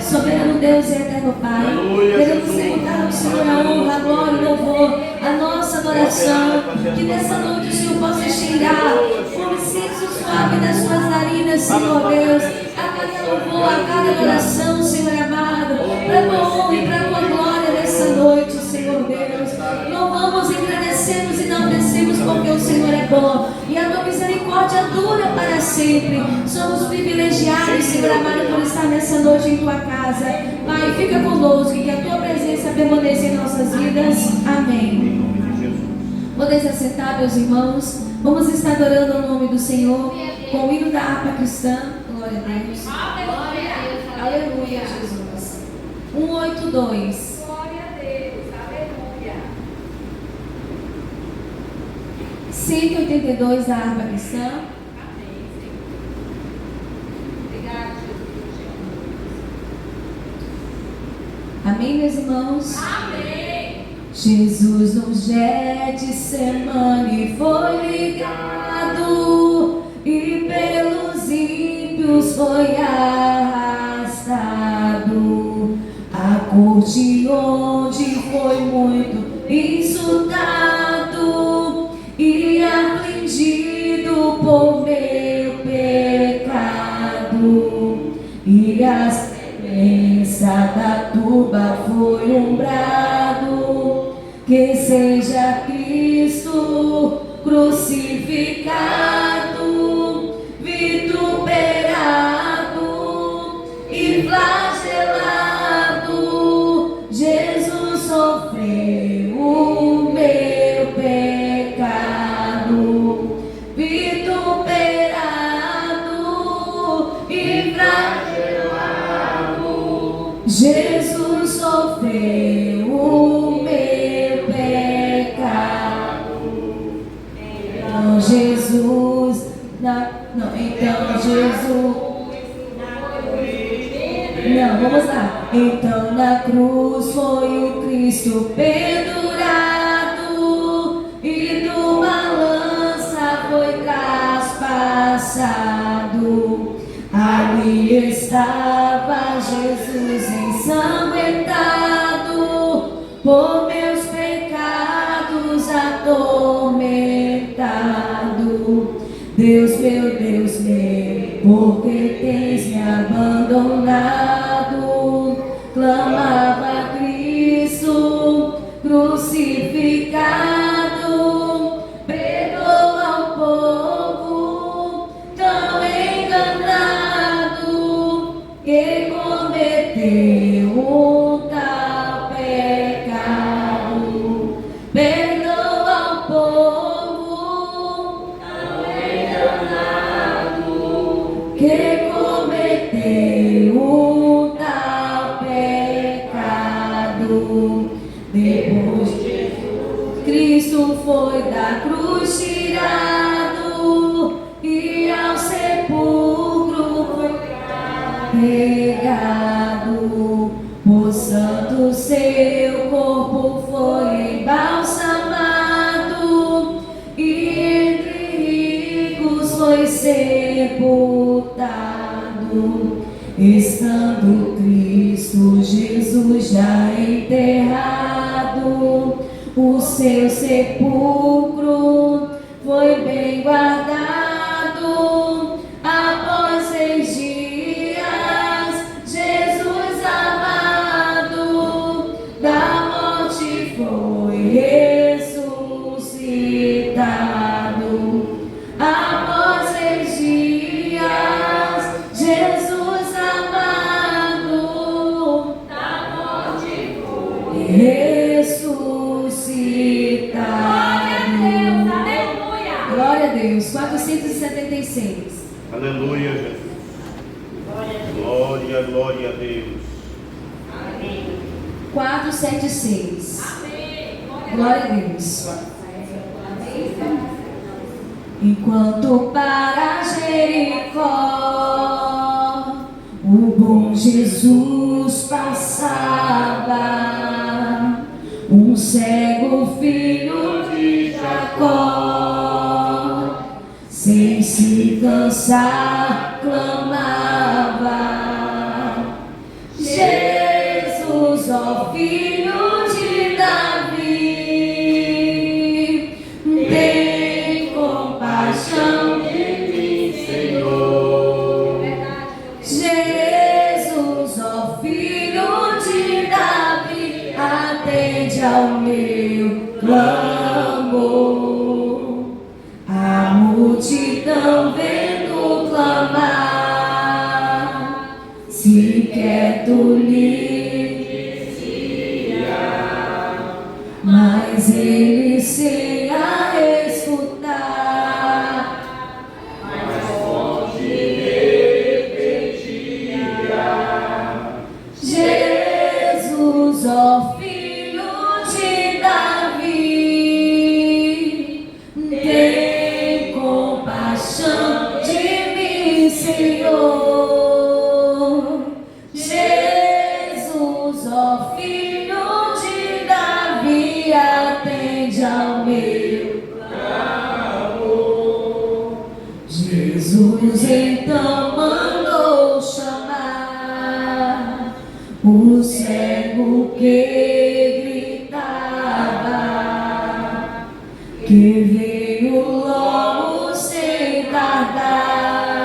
Soberano Deus e eterno Pai, queremos executar ao Senhor a honra, a glória e o louvor, a nossa adoração. Que nessa noite o Senhor possa cheirar o incenso suave das suas narinas, Senhor Deus, a cada louvor, a cada adoração, Senhor amado, para a tua honra e para a tua glória nessa noite, Senhor Deus. Louvamos, agradecemos e enaltecemos porque o Senhor é bom e a tua misericórdia dura para sempre. Somos privilegiados, Senhor amado, por estar nessa noite em tua casa. Pai, fica conosco e que a tua presença permaneça em nossas vidas. Amém. Podeis assentar, meus irmãos. Vamos estar adorando o nome do Senhor com o hino da harpa cristã. Glória a Deus. Aleluia, Jesus. 182. Glória a Deus. Aleluia. 182 da harpa cristã. Amém, Senhor. Obrigada, Jesus. Amém, meus irmãos? Amém. Jesus no Getsemane foi ligado e pelos ímpios foi arrastado à corte onde foi muito insultado e afligido por meu pecado, e a sentença da turba foi um brado: que seja Cristo crucificado, vituperado e flagelado. Jesus sofreu o meu pecado, vituperado e flagelado. Jesus sofreu o meu pecado. Então Jesus, vamos lá. Então na cruz foi o Cristo pendurado e numa lança foi traspassado. Ali estava Jesus ensanguentado, por meus pecados atormentado. Deus meu, por que tens me abandonado? Clamava Cristo crucificado. Perdoa o povo tão enganado que cometeu um tal pecado. Perdoa o povo tão enganado que cometeu um tal pecado. Depois Cristo foi da cruz tirado e ao sepulcro foi carregado. O santo seu corpo foi embalsamado e entre ricos foi sepultado. Estando Cristo Jesus já enterrado, o seu sepulcro foi bem guardado. Após 6 dias, Jesus amado da morte foi ressuscitado. Após 6 dias, Jesus amado da morte foi ressuscitado. Glória a Deus. 476. Aleluia, Jesus. Glória, glória a Deus. Amém. 476. Amém. Glória a Deus. Enquanto para Jericó o bom Jesus passava, um cego filho de Jacó, sem se cansar, clamava: Jesus, Jesus, ó Filho de Davi, tem compaixão de mim, Senhor. Jesus, ó Filho de Davi, atende ao meu clamor. A multidão vendo clamar, se quer tu lhe dizia, mas ele sem a escutar, mais forte repetia: Jesus, ó Filho de Davi, tem compaixão de mim, Senhor. Jesus, ó Filho de Davi, atende ao meu clamor. Jesus então mandou chamar o cego que gritava, que veio logo sem tardar,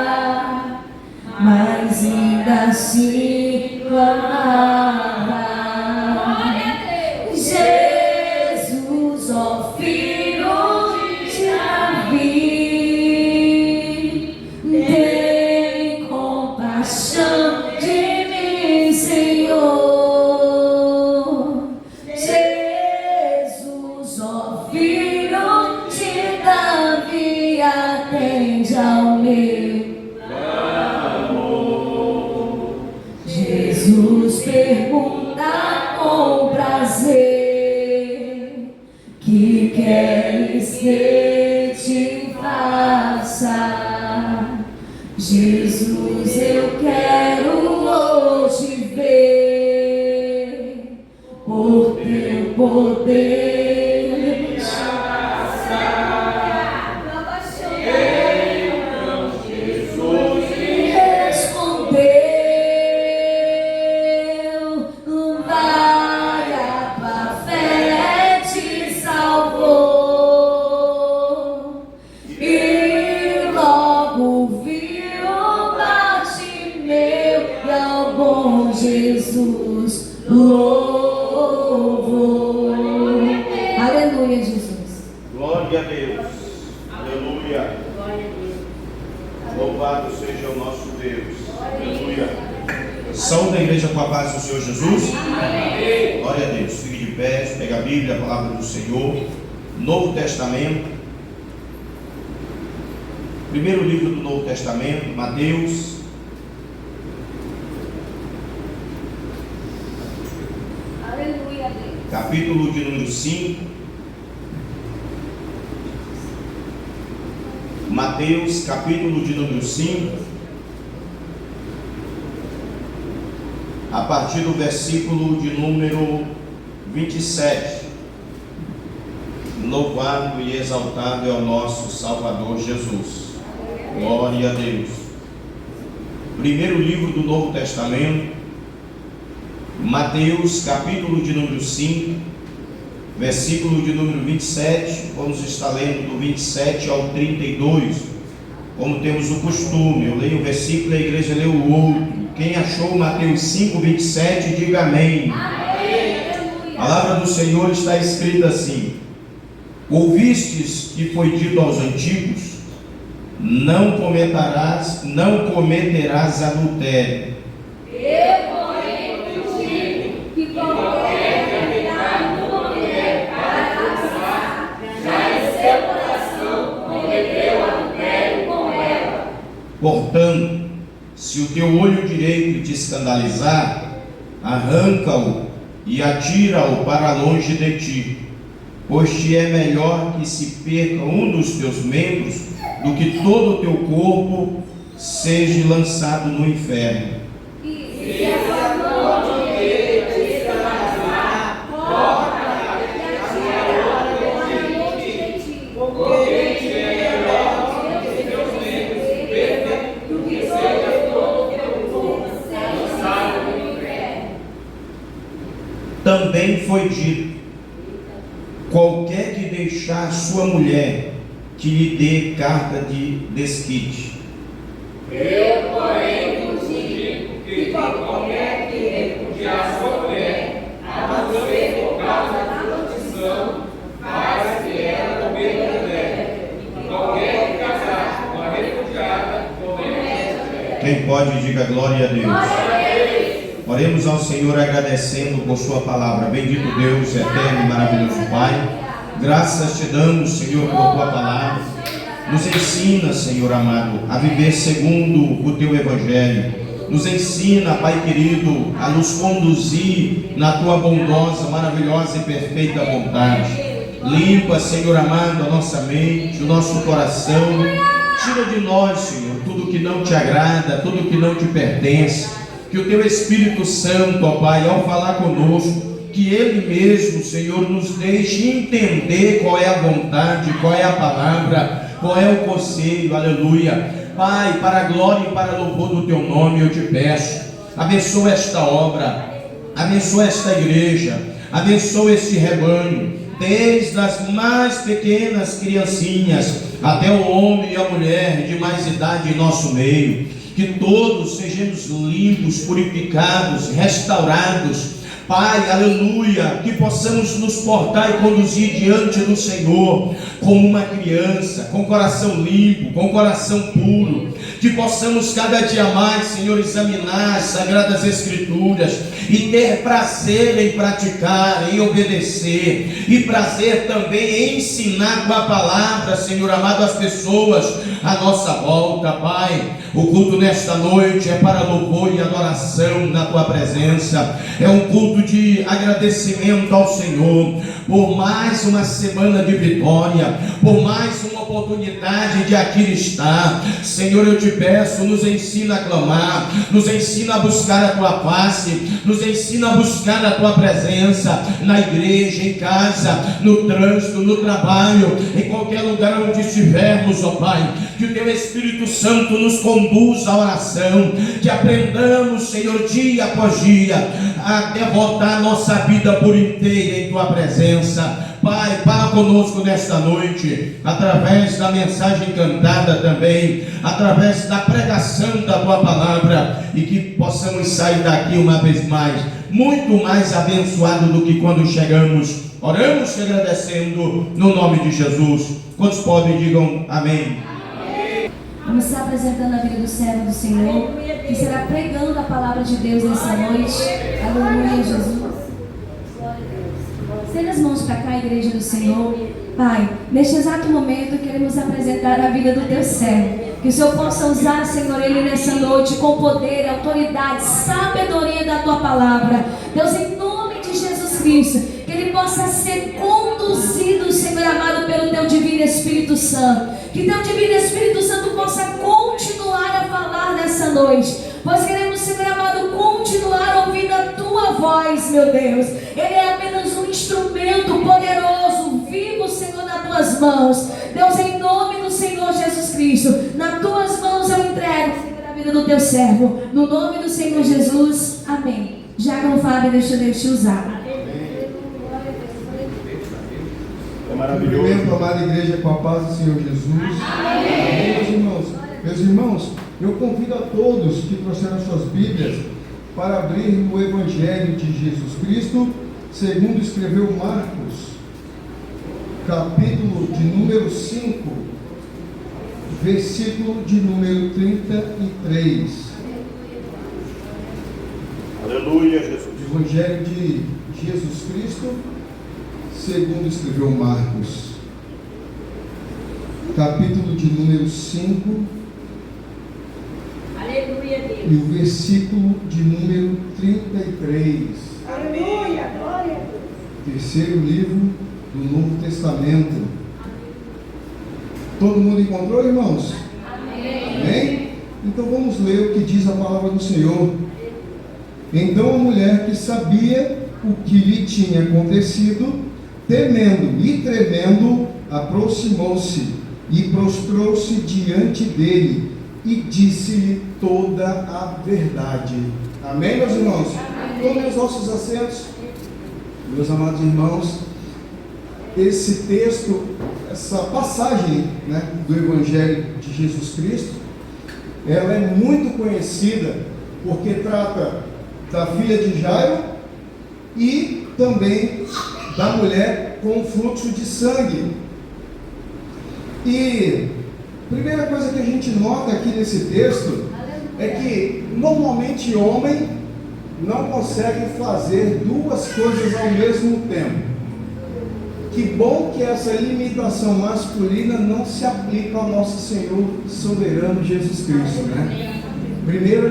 mas ainda assim clamava: Jesus, ó Filho de Davi, tem compaixão de mim, Senhor. Jesus, ó Filho de Davi, atende ao meu clamor. Jesus pergunta com prazer: que queres que te faça? Jesus, eu quero hoje ver por teu poder me abraçar. Então Jesus respondeu: vai, a tua fé te salvou. E logo viu Bartimeu e ao bom Jesus louvou. Aleluia, Jesus. Glória a Deus. Aleluia. Louvado seja o nosso Deus. Aleluia. São da igreja com a paz do Senhor Jesus. Amém. Glória a Deus. Fique de pé, pega a Bíblia, a palavra do Senhor. Novo Testamento. Primeiro livro do Novo Testamento, Mateus. Aleluia, Deus. Capítulo de número 5. Mateus, capítulo de número 5. A partir do versículo de número 27. Louvado e exaltado é o nosso Salvador Jesus. Glória a Deus. Primeiro livro do Novo Testamento, Mateus, capítulo de número 5, versículo de número 27. Vamos estar lendo do 27 ao 32, como temos o costume. Eu leio o versículo e a igreja lê o outro. Quem achou Mateus 5, 27, diga amém. A palavra do Senhor está escrita assim: ouvistes que foi dito aos antigos: não cometerás adultério. Eu, porém, vos digo que qualquer que habitar numa mulher para casar, já em seu coração cometeu adultério com ela. Portanto, se o teu olho direito te escandalizar, arranca-o e atira-o para longe de ti, pois te é melhor que se perca um dos teus membros do que todo o teu corpo seja lançado no inferno. Se a sua mão direita te escandalizar, corta-a e atira-a para longe de ti, porque te é melhor que os teus membros se percam do que todo o teu corpo seja lançado no inferno. também foi dito: qualquer que deixar sua mulher, que lhe dê carta de desquite. Eu, porém, vos digo que qualquer que repudiar sua mulher, a não ser por causa da maldição, faz que ela cometa adultério. Qualquer que casar com a repudiada, comete adultério. Quem pode, diga glória a Deus. Oremos ao Senhor agradecendo por sua palavra. Bendito Deus, eterno e maravilhoso Pai, graças te damos, Senhor, por tua palavra. Nos ensina, Senhor amado, a viver segundo o teu evangelho. Nos ensina, Pai querido, a nos conduzir na tua bondosa, maravilhosa e perfeita vontade. Limpa, Senhor amado, a nossa mente, o nosso coração. Tira de nós, Senhor, tudo que não te agrada, tudo que não te pertence. Que o teu Espírito Santo, ó Pai, ao falar conosco, que Ele mesmo, Senhor, nos deixe entender qual é a vontade, qual é a palavra, qual é o conselho, aleluia. Pai, para a glória e para o louvor do teu nome, eu te peço, abençoa esta obra, abençoa esta igreja, abençoa este rebanho, desde as mais pequenas criancinhas até o homem e a mulher de mais idade em nosso meio. Que todos sejamos limpos, purificados, restaurados, Pai, aleluia, que possamos nos portar e conduzir diante do Senhor como uma criança, com coração limpo, com coração puro, que possamos cada dia mais, Senhor, examinar as Sagradas Escrituras e ter prazer em praticar, em obedecer, e prazer também em ensinar com a palavra, Senhor amado, às pessoas à nossa volta, Pai. O culto nesta noite é para louvor e adoração na tua presença, é um culto de agradecimento ao Senhor por mais uma semana de vitória, por mais uma oportunidade de aqui estar. Senhor, eu te peço, nos ensina a clamar, nos ensina a buscar a tua face, nos ensina a buscar a tua presença na igreja, em casa, no trânsito, no trabalho, em qualquer lugar onde estivermos, ó Pai. Que o teu Espírito Santo nos conduza à oração, que aprendamos, Senhor, dia após dia, a devotar nossa vida por inteira em tua presença. Pai, fala conosco nesta noite, através da mensagem cantada também, através da pregação da tua palavra, e que possamos sair daqui uma vez mais, muito mais abençoado do que quando chegamos. Oramos te agradecendo no nome de Jesus. Quantos podem, digam amém. Vamos estar apresentando a vida do servo do Senhor, que será pregando a palavra de Deus nessa noite. Aleluia, Jesus. Estenda as mãos para cá, igreja do Senhor. Pai, neste exato momento queremos apresentar a vida do teu servo. Que o Senhor possa usar, Senhor, ele nessa noite com poder, autoridade, sabedoria da tua palavra. Deus, em nome de Jesus Cristo, que ele possa ser conduzido, Senhor amado, pelo teu divino Espírito Santo. Que teu divino Espírito Santo possa continuar a falar nessa noite. Nós queremos, Senhor amado, continuar ouvindo a tua voz, meu Deus. Ele é apenas um instrumento poderoso, vivo, Senhor, nas tuas mãos. Deus, em nome do Senhor Jesus Cristo, nas tuas mãos eu entrego, Senhor, a vida do teu servo. No nome do Senhor Jesus, amém. Diácono Fábio, deixa Deus te usar. É maravilhoso. Cumprimento, amada igreja, com a paz do Senhor Jesus. Amém, meus irmãos. Meus irmãos, eu convido a todos que trouxeram suas Bíblias para abrir no Evangelho de Jesus Cristo, segundo escreveu Marcos, capítulo de número 5, versículo de número 33. Aleluia, Jesus. Evangelho de Jesus Cristo, segundo escreveu Marcos, capítulo de número 5, Aleluia, Deus. e o versículo de número 33. Aleluia, glória a Deus. Terceiro livro do Novo Testamento. Todo mundo encontrou, irmãos? Amém. Amém? Então vamos ler o que diz a palavra do Senhor. Então a mulher, que sabia o que lhe tinha acontecido, temendo e tremendo, aproximou-se e prostrou-se diante dele e disse-lhe toda a verdade. Amém, meus irmãos? Tomem os nossos assentos. Meus amados irmãos, esse texto, essa passagem, né, do Evangelho de Jesus Cristo, ela é muito conhecida porque trata da filha de Jairo e também da mulher com fluxo de sangue. E a primeira coisa que a gente nota aqui nesse texto é que normalmente homem não consegue fazer duas coisas ao mesmo tempo. Que bom que essa limitação masculina não se aplica ao nosso Senhor soberano Jesus Cristo, né? Primeiro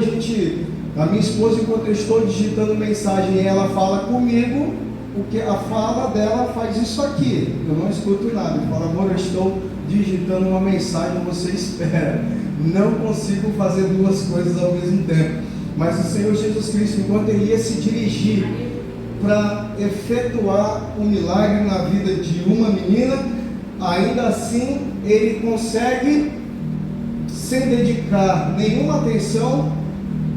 a minha esposa, enquanto eu estou digitando mensagem, ela fala comigo, porque a fala dela faz isso aqui, eu não escuto nada. Eu falo: amor, eu estou digitando uma mensagem, você espera. Não consigo fazer duas coisas ao mesmo tempo. Mas o Senhor Jesus Cristo, enquanto Ele ia se dirigir para efetuar um milagre na vida de uma menina, ainda assim Ele consegue, sem dedicar nenhuma atenção,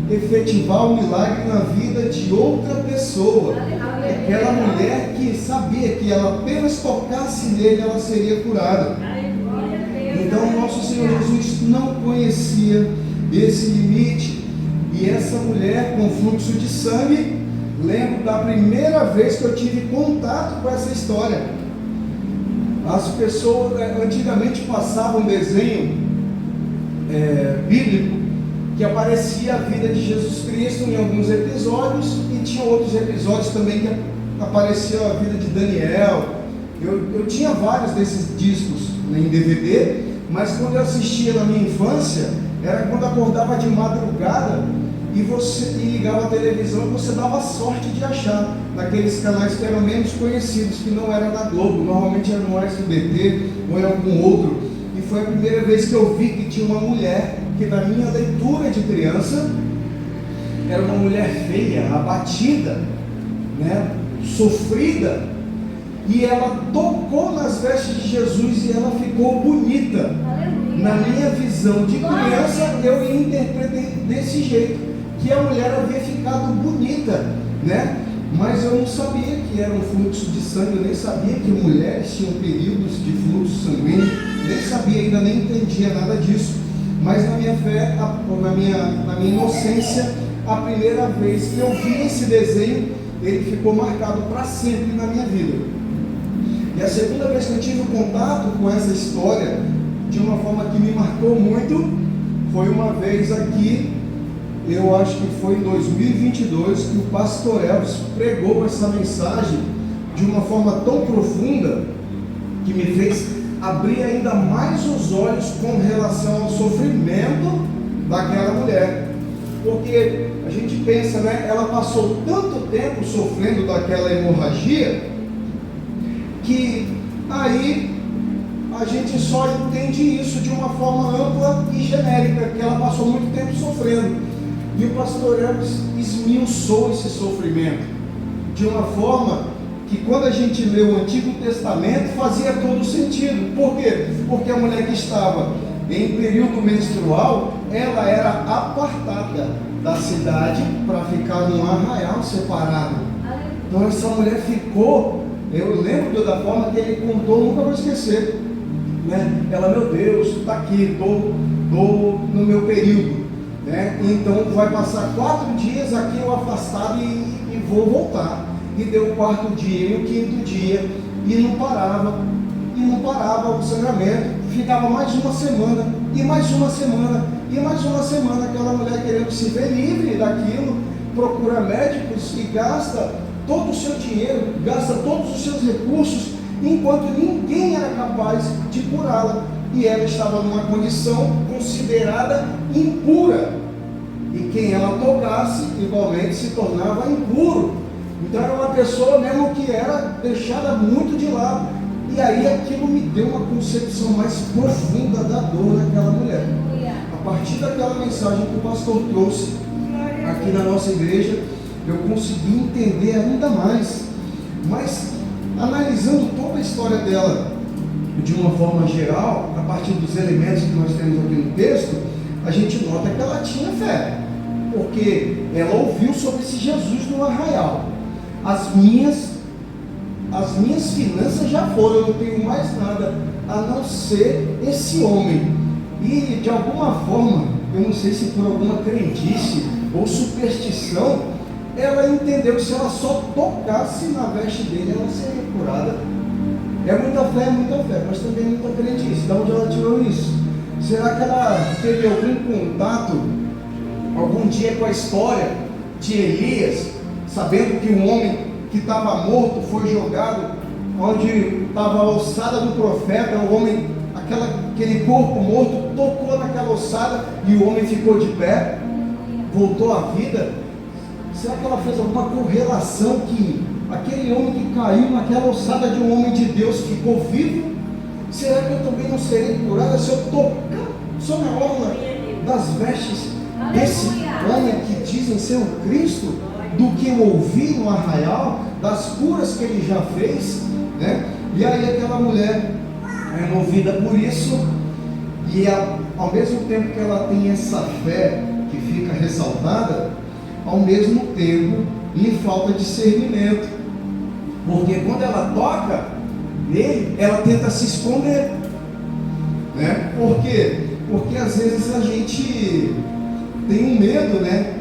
efetivar o milagre na vida de outra pessoa. Aquela mulher que sabia que ela apenas tocasse nele, ela seria curada. Então o nosso Senhor Jesus não conhecia esse limite. E essa mulher com fluxo de sangue, lembro da primeira vez que eu tive contato com essa história. As pessoas antigamente passavam um desenho bíblico que aparecia a vida de Jesus Cristo em alguns episódios, e tinha outros episódios também que aparecia a vida de Daniel. Eu tinha vários desses discos em DVD, mas quando eu assistia na minha infância, era quando acordava de madrugada e você ligava a televisão, e você dava sorte de achar naqueles canais que eram menos conhecidos, que não era na Globo, normalmente era no SBT ou em algum outro. E foi a primeira vez que eu vi que tinha uma mulher que, na minha leitura de criança, era uma mulher feia, abatida, né, sofrida, e ela tocou nas vestes de Jesus e ela ficou bonita. Na minha visão de criança, eu interpretei desse jeito, que a mulher havia ficado bonita, né? Mas eu não sabia que era um fluxo de sangue, eu nem sabia que mulheres tinham períodos de fluxo sanguíneo, nem sabia ainda, nem entendia nada disso. Mas na minha fé, na minha inocência, a primeira vez que eu vi esse desenho, ele ficou marcado para sempre na minha vida. E a segunda vez que eu tive contato com essa história, de uma forma que me marcou muito, foi uma vez aqui, eu acho que foi em 2022, que o pastor Elvis pregou essa mensagem de uma forma tão profunda, que me fez abrir ainda mais os olhos com relação ao sofrimento daquela mulher. Porque a gente pensa, né, ela passou tanto tempo sofrendo daquela hemorragia, que aí a gente só entende isso de uma forma ampla e genérica, que ela passou muito tempo sofrendo. E o pastor Elvis esmiuçou esse sofrimento de uma forma que, quando a gente lê o Antigo Testamento, fazia todo sentido. Por quê? Porque a mulher que estava em período menstrual, ela era apartada da cidade para ficar num arraial separado. Então essa mulher ficou, eu lembro da forma que ele contou, nunca vou esquecer, né? Ela: meu Deus, está aqui, estou no meu período, né? Então vai passar 4 dias aqui eu afastado e vou voltar. E deu o 4º dia e o 5º dia, e não parava o sangramento. Ficava mais uma semana, e mais uma semana, e mais uma semana, aquela mulher querendo se ver livre daquilo, procura médicos e gasta todo o seu dinheiro, gasta todos os seus recursos, enquanto ninguém era capaz de curá-la. E ela estava numa condição considerada impura, e quem ela tocasse igualmente se tornava impuro. Então era uma pessoa mesmo que era deixada muito de lado. E aí aquilo me deu uma concepção mais profunda da dor daquela mulher. A partir daquela mensagem que o pastor trouxe aqui na nossa igreja, eu consegui entender ainda mais. Mas analisando toda a história dela de uma forma geral, a partir dos elementos que nós temos aqui no texto, a gente nota que ela tinha fé, porque ela ouviu sobre esse Jesus no arraial. As minhas as minhas finanças já foram, eu não tenho mais nada a não ser esse homem. E de alguma forma, eu não sei se por alguma crendice ou superstição, ela entendeu que se ela só tocasse na veste dele, ela seria curada. É muita fé, mas também muita crendice. De onde ela tirou isso? Será que ela teve algum contato algum dia com a história de Elias, sabendo que um homem que estava morto foi jogado onde estava a ossada do profeta, o homem, aquele corpo morto tocou naquela ossada e o homem ficou de pé, voltou à vida? Será que ela fez alguma correlação que aquele homem que caiu naquela ossada de um homem de Deus ficou vivo? Será que eu também não serei curada se eu tocar só na orla das vestes desse homem que dizem ser o Cristo, do que eu ouvi no arraial, das curas que ele já fez, né? E aí aquela mulher é movida por isso, e ao mesmo tempo que ela tem essa fé que fica ressaltada, ao mesmo tempo lhe falta discernimento, porque quando ela toca nele, ela tenta se esconder, né? Por quê? Porque às vezes a gente tem um medo, né?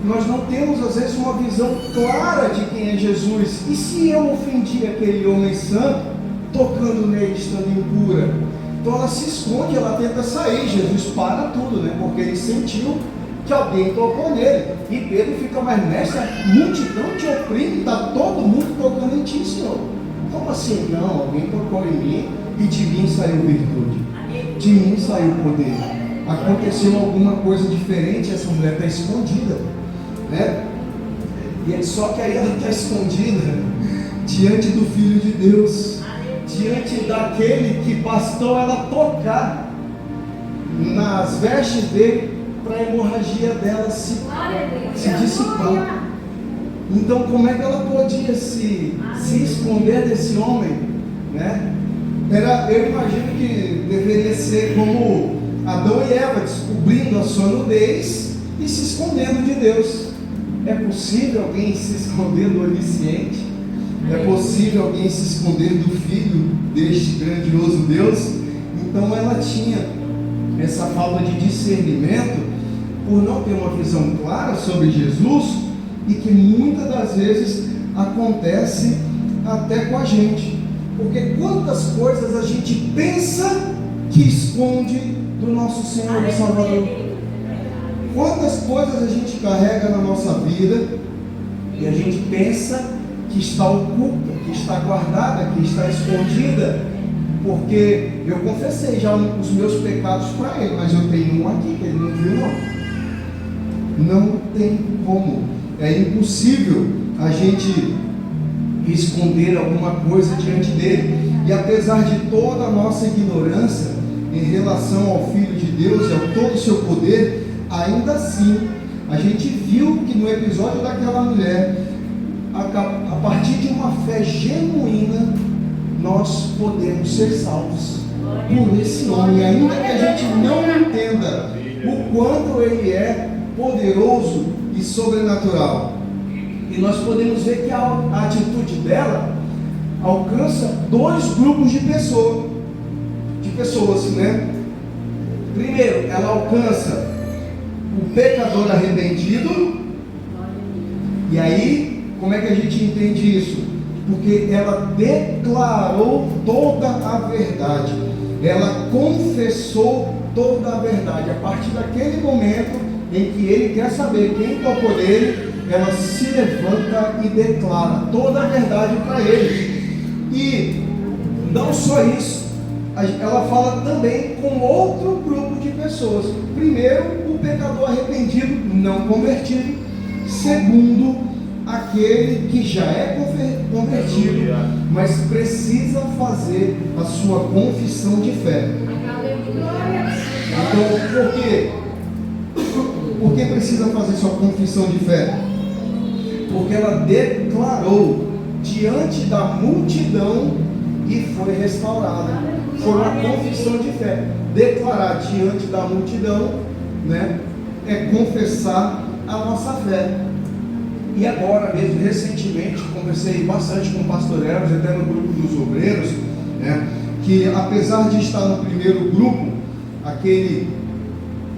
Nós não temos às vezes uma visão clara de quem é Jesus. E se eu ofendi aquele homem santo, tocando nele, estando impura? Então ela se esconde, ela tenta sair. Jesus para tudo, né? Porque ele sentiu que alguém tocou nele. E Pedro fica, mas nessa multidão te oprime, está todo mundo tocando em ti, Senhor. Como assim? Não, alguém tocou em mim e de mim saiu virtude, de mim saiu poder. Aconteceu alguma coisa diferente, essa mulher está escondida, né? E só que aí ela está escondida diante do Filho de Deus, diante daquele que bastou ela tocar nas vestes dele para a hemorragia dela se dissipar. Então como é que ela podia se esconder desse homem, né? Eu imagino que deveria ser como Adão e Eva, descobrindo a sua nudez e se escondendo de Deus. É possível alguém se esconder do onisciente? É possível alguém se esconder do Filho deste grandioso Deus? Então ela tinha essa falta de discernimento por não ter uma visão clara sobre Jesus, e que muitas das vezes acontece até com a gente. Porque quantas coisas a gente pensa que esconde do nosso Senhor e Salvador? Quantas coisas a gente carrega na nossa vida e a gente pensa que está oculta, que está guardada, que está escondida? Porque eu confessei já os meus pecados para Ele, mas eu tenho um aqui que Ele não viu, não. Não tem como. É impossível a gente esconder alguma coisa diante dele. E apesar de toda a nossa ignorância em relação ao Filho de Deus e a todo o seu poder, ainda assim a gente viu que no episódio daquela mulher, a partir de uma fé genuína, nós podemos ser salvos por esse nome, ainda que a gente não entenda o quanto ele é poderoso e sobrenatural. E nós podemos ver que a atitude dela alcança dois grupos de pessoas, né? Primeiro, ela alcança o pecador arrependido. E aí, como é que a gente entende isso? Porque ela declarou toda a verdade, ela confessou toda a verdade. A partir daquele momento em que ele quer saber quem tocou nele, ela se levanta e declara toda a verdade para ele. E não só isso, ela fala também com outro grupo de pessoas. Primeiro, o pecador arrependido, não convertido. Segundo, aquele que já é convertido, mas precisa fazer a sua confissão de fé. Então, por quê? Por que precisa fazer sua confissão de fé? Porque ela declarou diante da multidão e foi restaurada. Foi uma confissão de fé. Declarar diante da multidão, né, é confessar a nossa fé. E agora mesmo, recentemente, conversei bastante com o pastor Elvis, até no grupo dos obreiros, né, que apesar de estar no primeiro grupo, aquele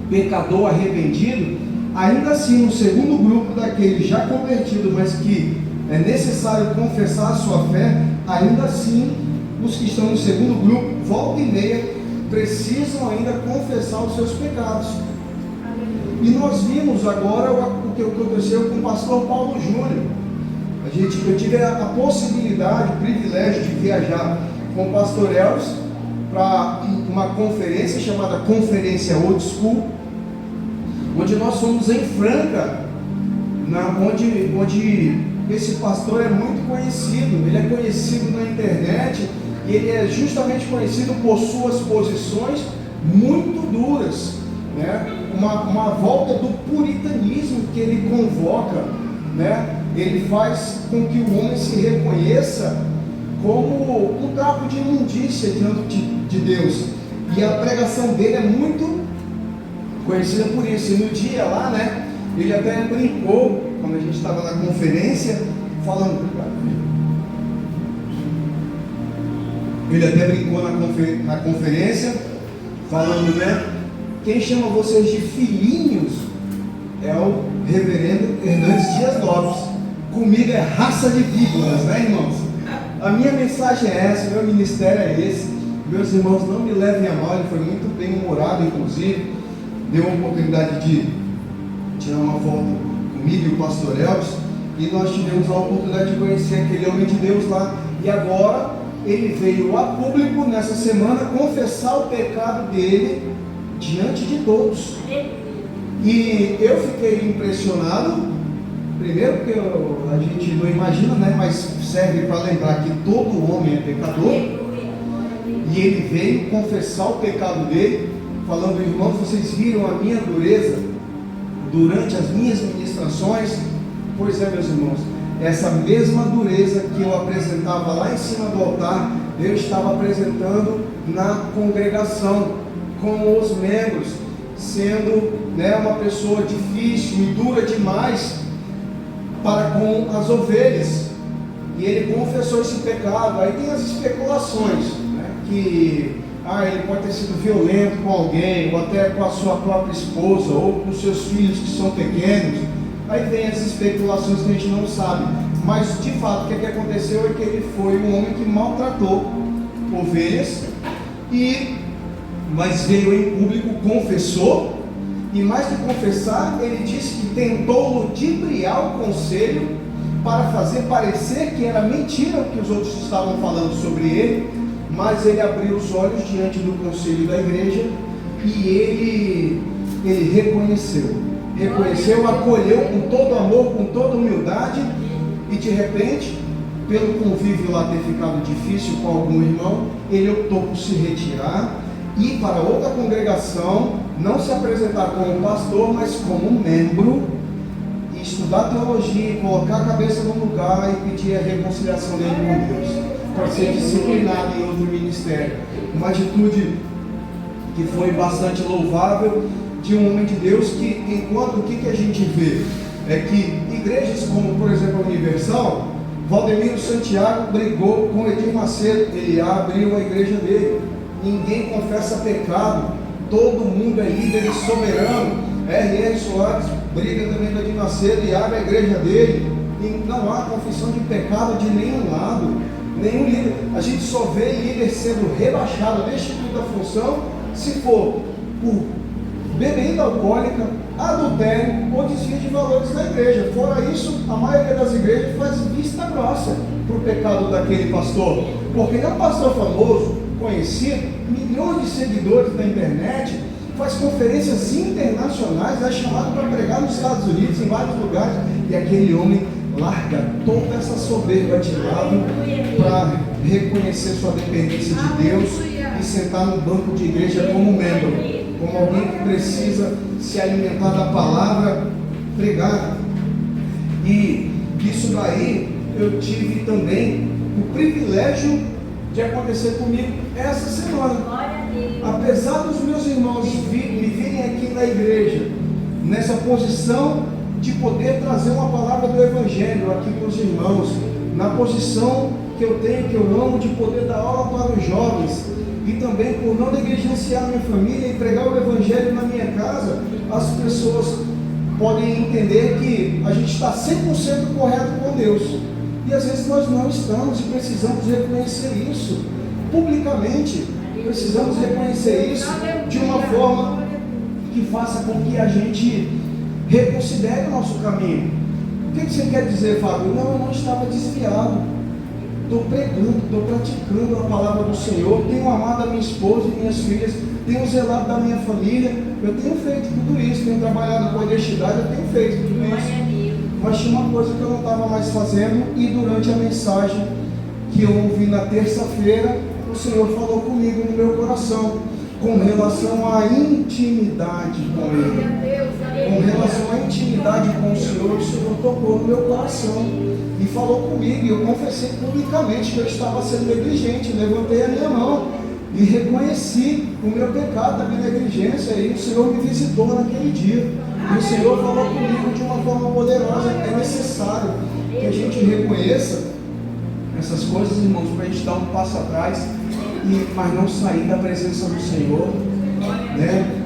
pecador arrependido, ainda assim no segundo grupo daquele já convertido, mas que é necessário confessar a sua fé, ainda assim os que estão no segundo grupo, volta e meia, precisam ainda confessar os seus pecados. E nós vimos agora o que aconteceu com o pastor Paulo Júnior. Eu tive a possibilidade, o privilégio de viajar com o pastor Elvis para uma conferência chamada Conferência Old School, onde nós fomos em Franca, onde esse pastor é muito conhecido. Ele é conhecido na internet e ele é justamente conhecido por suas posições muito duras, né? Uma volta do puritanismo que ele convoca, né? Ele faz com que o homem se reconheça como um trapo de imundícia diante de Deus. E a pregação dele é muito conhecida por isso. E no dia lá, né, ele até brincou, quando a gente estava na conferência, falando... Ele até brincou na conferência, falando, né, quem chama vocês de filhinhos é o reverendo Hernandes Dias Lopes. Comigo é raça de víboras, né, irmãos? A minha mensagem é essa, meu ministério é esse. Meus irmãos, não me levem a mal, ele foi muito bem humorado, inclusive. Deu a oportunidade de tirar uma foto comigo e o pastor Elvis, e nós tivemos a oportunidade de conhecer aquele homem de Deus lá. E agora ele veio a público nessa semana confessar o pecado dele diante de todos. E eu fiquei impressionado, primeiro porque a gente não imagina, né, mas serve para lembrar que todo homem é pecador. E ele veio confessar o pecado dele, falando: irmãos, vocês viram a minha dureza durante as minhas ministrações? Pois é, meus irmãos, essa mesma dureza que eu apresentava lá em cima do altar, eu estava apresentando na congregação, com os membros, sendo, né, uma pessoa difícil e dura demais para com as ovelhas. E ele confessou esse pecado. Aí tem as especulações, né, que ele pode ter sido violento com alguém, ou até com a sua própria esposa, ou com seus filhos que são pequenos. Aí vem as especulações que a gente não sabe. Mas de fato o que aconteceu é que ele foi um homem que maltratou ovelhas, mas veio em público, confessou, e mais que confessar, ele disse que tentou ludibriar o conselho para fazer parecer que era mentira o que os outros estavam falando sobre ele, mas ele abriu os olhos diante do conselho da igreja e ele reconheceu, acolheu com todo amor, com toda humildade, e de repente, pelo convívio lá ter ficado difícil com algum irmão, ele optou por se retirar, ir para outra congregação, não se apresentar como pastor, mas como membro, e estudar teologia, colocar a cabeça no lugar e pedir a reconciliação dele com Deus, para ser disciplinado em outro ministério. Uma atitude que foi bastante louvável de um homem de Deus, que enquanto o que a gente vê é que igrejas como, por exemplo, a Universal, Valdemiro Santiago brigou com Edir Macedo, ele abriu a igreja dele. Ninguém confessa pecado, todo mundo é líder e soberano. R.R. Soares briga também com Edir Macedo e abre a igreja dele. E não há confissão de pecado de nenhum lado, nenhum líder. A gente só vê líder sendo rebaixado, destituído da função, se for por bebida alcoólica, adultério ou desvio de valores da igreja. Fora isso, a maioria das igrejas faz vista grossa para o pecado daquele pastor, porque é um pastor famoso, conhecido, milhões de seguidores na internet, faz conferências internacionais, é chamado para pregar nos Estados Unidos, em vários lugares, e aquele homem larga toda essa soberba de lado para reconhecer sua dependência de Deus e sentar no banco de igreja como membro, como alguém que precisa se alimentar da palavra pregada. E isso daí eu tive também o privilégio de acontecer comigo essa semana. Apesar dos meus irmãos me virem aqui na igreja nessa posição de poder trazer uma palavra do Evangelho aqui para os irmãos, na posição que eu tenho, que eu amo, de poder dar aula para os jovens, e também por não negligenciar minha família e pregar o Evangelho na minha casa, as pessoas podem entender que a gente está 100% correto com Deus, e às vezes nós não estamos, e precisamos reconhecer isso publicamente. Precisamos reconhecer isso de uma forma que faça com que a gente reconsidere o nosso caminho. O que você quer dizer, Fábio? Não, eu não estava desviado. Estou pregando, estou praticando a palavra do Senhor, tenho amado a minha esposa e minhas filhas, tenho zelado da minha família, eu tenho feito tudo isso, tenho trabalhado com honestidade, eu tenho feito tudo isso. Mas tinha uma coisa que eu não estava mais fazendo, e durante a mensagem que eu ouvi na terça-feira, o Senhor falou comigo no meu coração, com relação à intimidade com Ele. Com relação à intimidade com o Senhor tocou no meu coração e falou comigo, e eu confessei publicamente que eu estava sendo negligente. Levantei a minha mão e reconheci o meu pecado, a minha negligência, e o Senhor me visitou naquele dia. E o Senhor falou comigo de uma forma poderosa. É necessário que a gente reconheça essas coisas, irmãos, para a gente dar um passo atrás, mas não sair da presença do Senhor, né?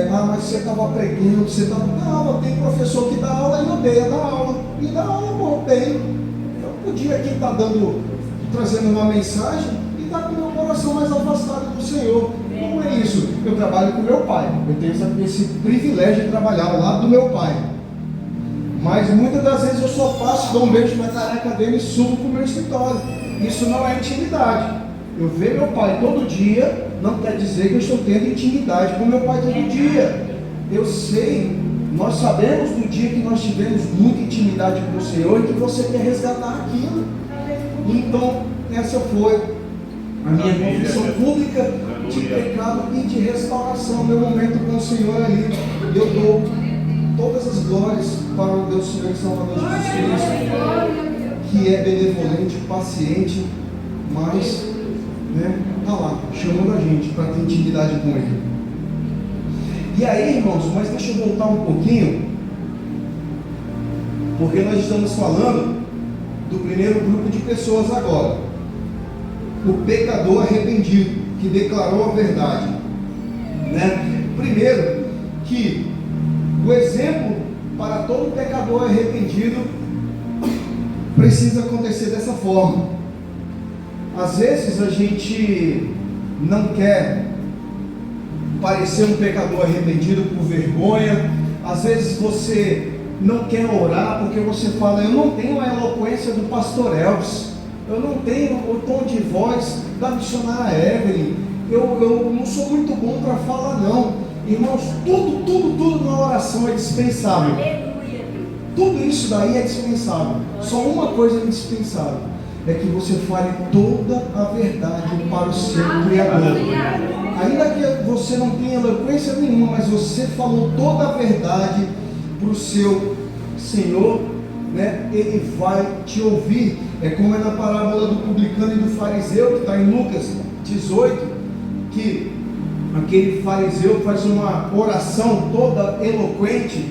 Mas você estava pregando, você estava... Não, tem professor que dá aula e odeia dar aula. E dá aula, bom, tem. Eu podia aqui estar trazendo uma mensagem e estar com o meu coração mais afastado do Senhor. Não é isso. Eu trabalho com meu pai. Eu tenho esse privilégio de trabalhar ao lado do meu pai. Mas muitas das vezes eu só passo, dou um beijo na careca dele e subo para o meu escritório. Isso não é intimidade. Eu ver meu pai todo dia não quer dizer que eu estou tendo intimidade com meu pai todo dia. Eu sei, nós sabemos do dia que nós tivemos muita intimidade com o Senhor e que você quer resgatar aquilo. Então, essa foi a minha confissão pública de pecado e de restauração, meu momento com o Senhor ali. Eu dou todas as glórias para o Deus Senhor e Salvador Jesus Cristo, que é benevolente, paciente, mas está lá, chamando a gente para ter intimidade com Ele. E aí, irmãos, mas deixa eu voltar um pouquinho, porque nós estamos falando do primeiro grupo de pessoas agora, o pecador arrependido, que declarou a verdade, né? Primeiro, que o exemplo para todo pecador arrependido precisa acontecer dessa forma. Às vezes a gente não quer parecer um pecador arrependido por vergonha. Às vezes você não quer orar porque você fala: eu não tenho a eloquência do pastor Elvis, eu não tenho o tom de voz da missionária Evelyn, eu não sou muito bom para falar não. Irmãos, tudo na oração é dispensável. Tudo isso daí é dispensável. Só uma coisa é indispensável: é que você fale toda a verdade para o seu Criador. Ainda que você não tenha eloquência nenhuma, mas você falou toda a verdade para o seu Senhor, né? Ele vai te ouvir. É como é na parábola do publicano e do fariseu, que está em Lucas 18, que aquele fariseu faz uma oração toda eloquente,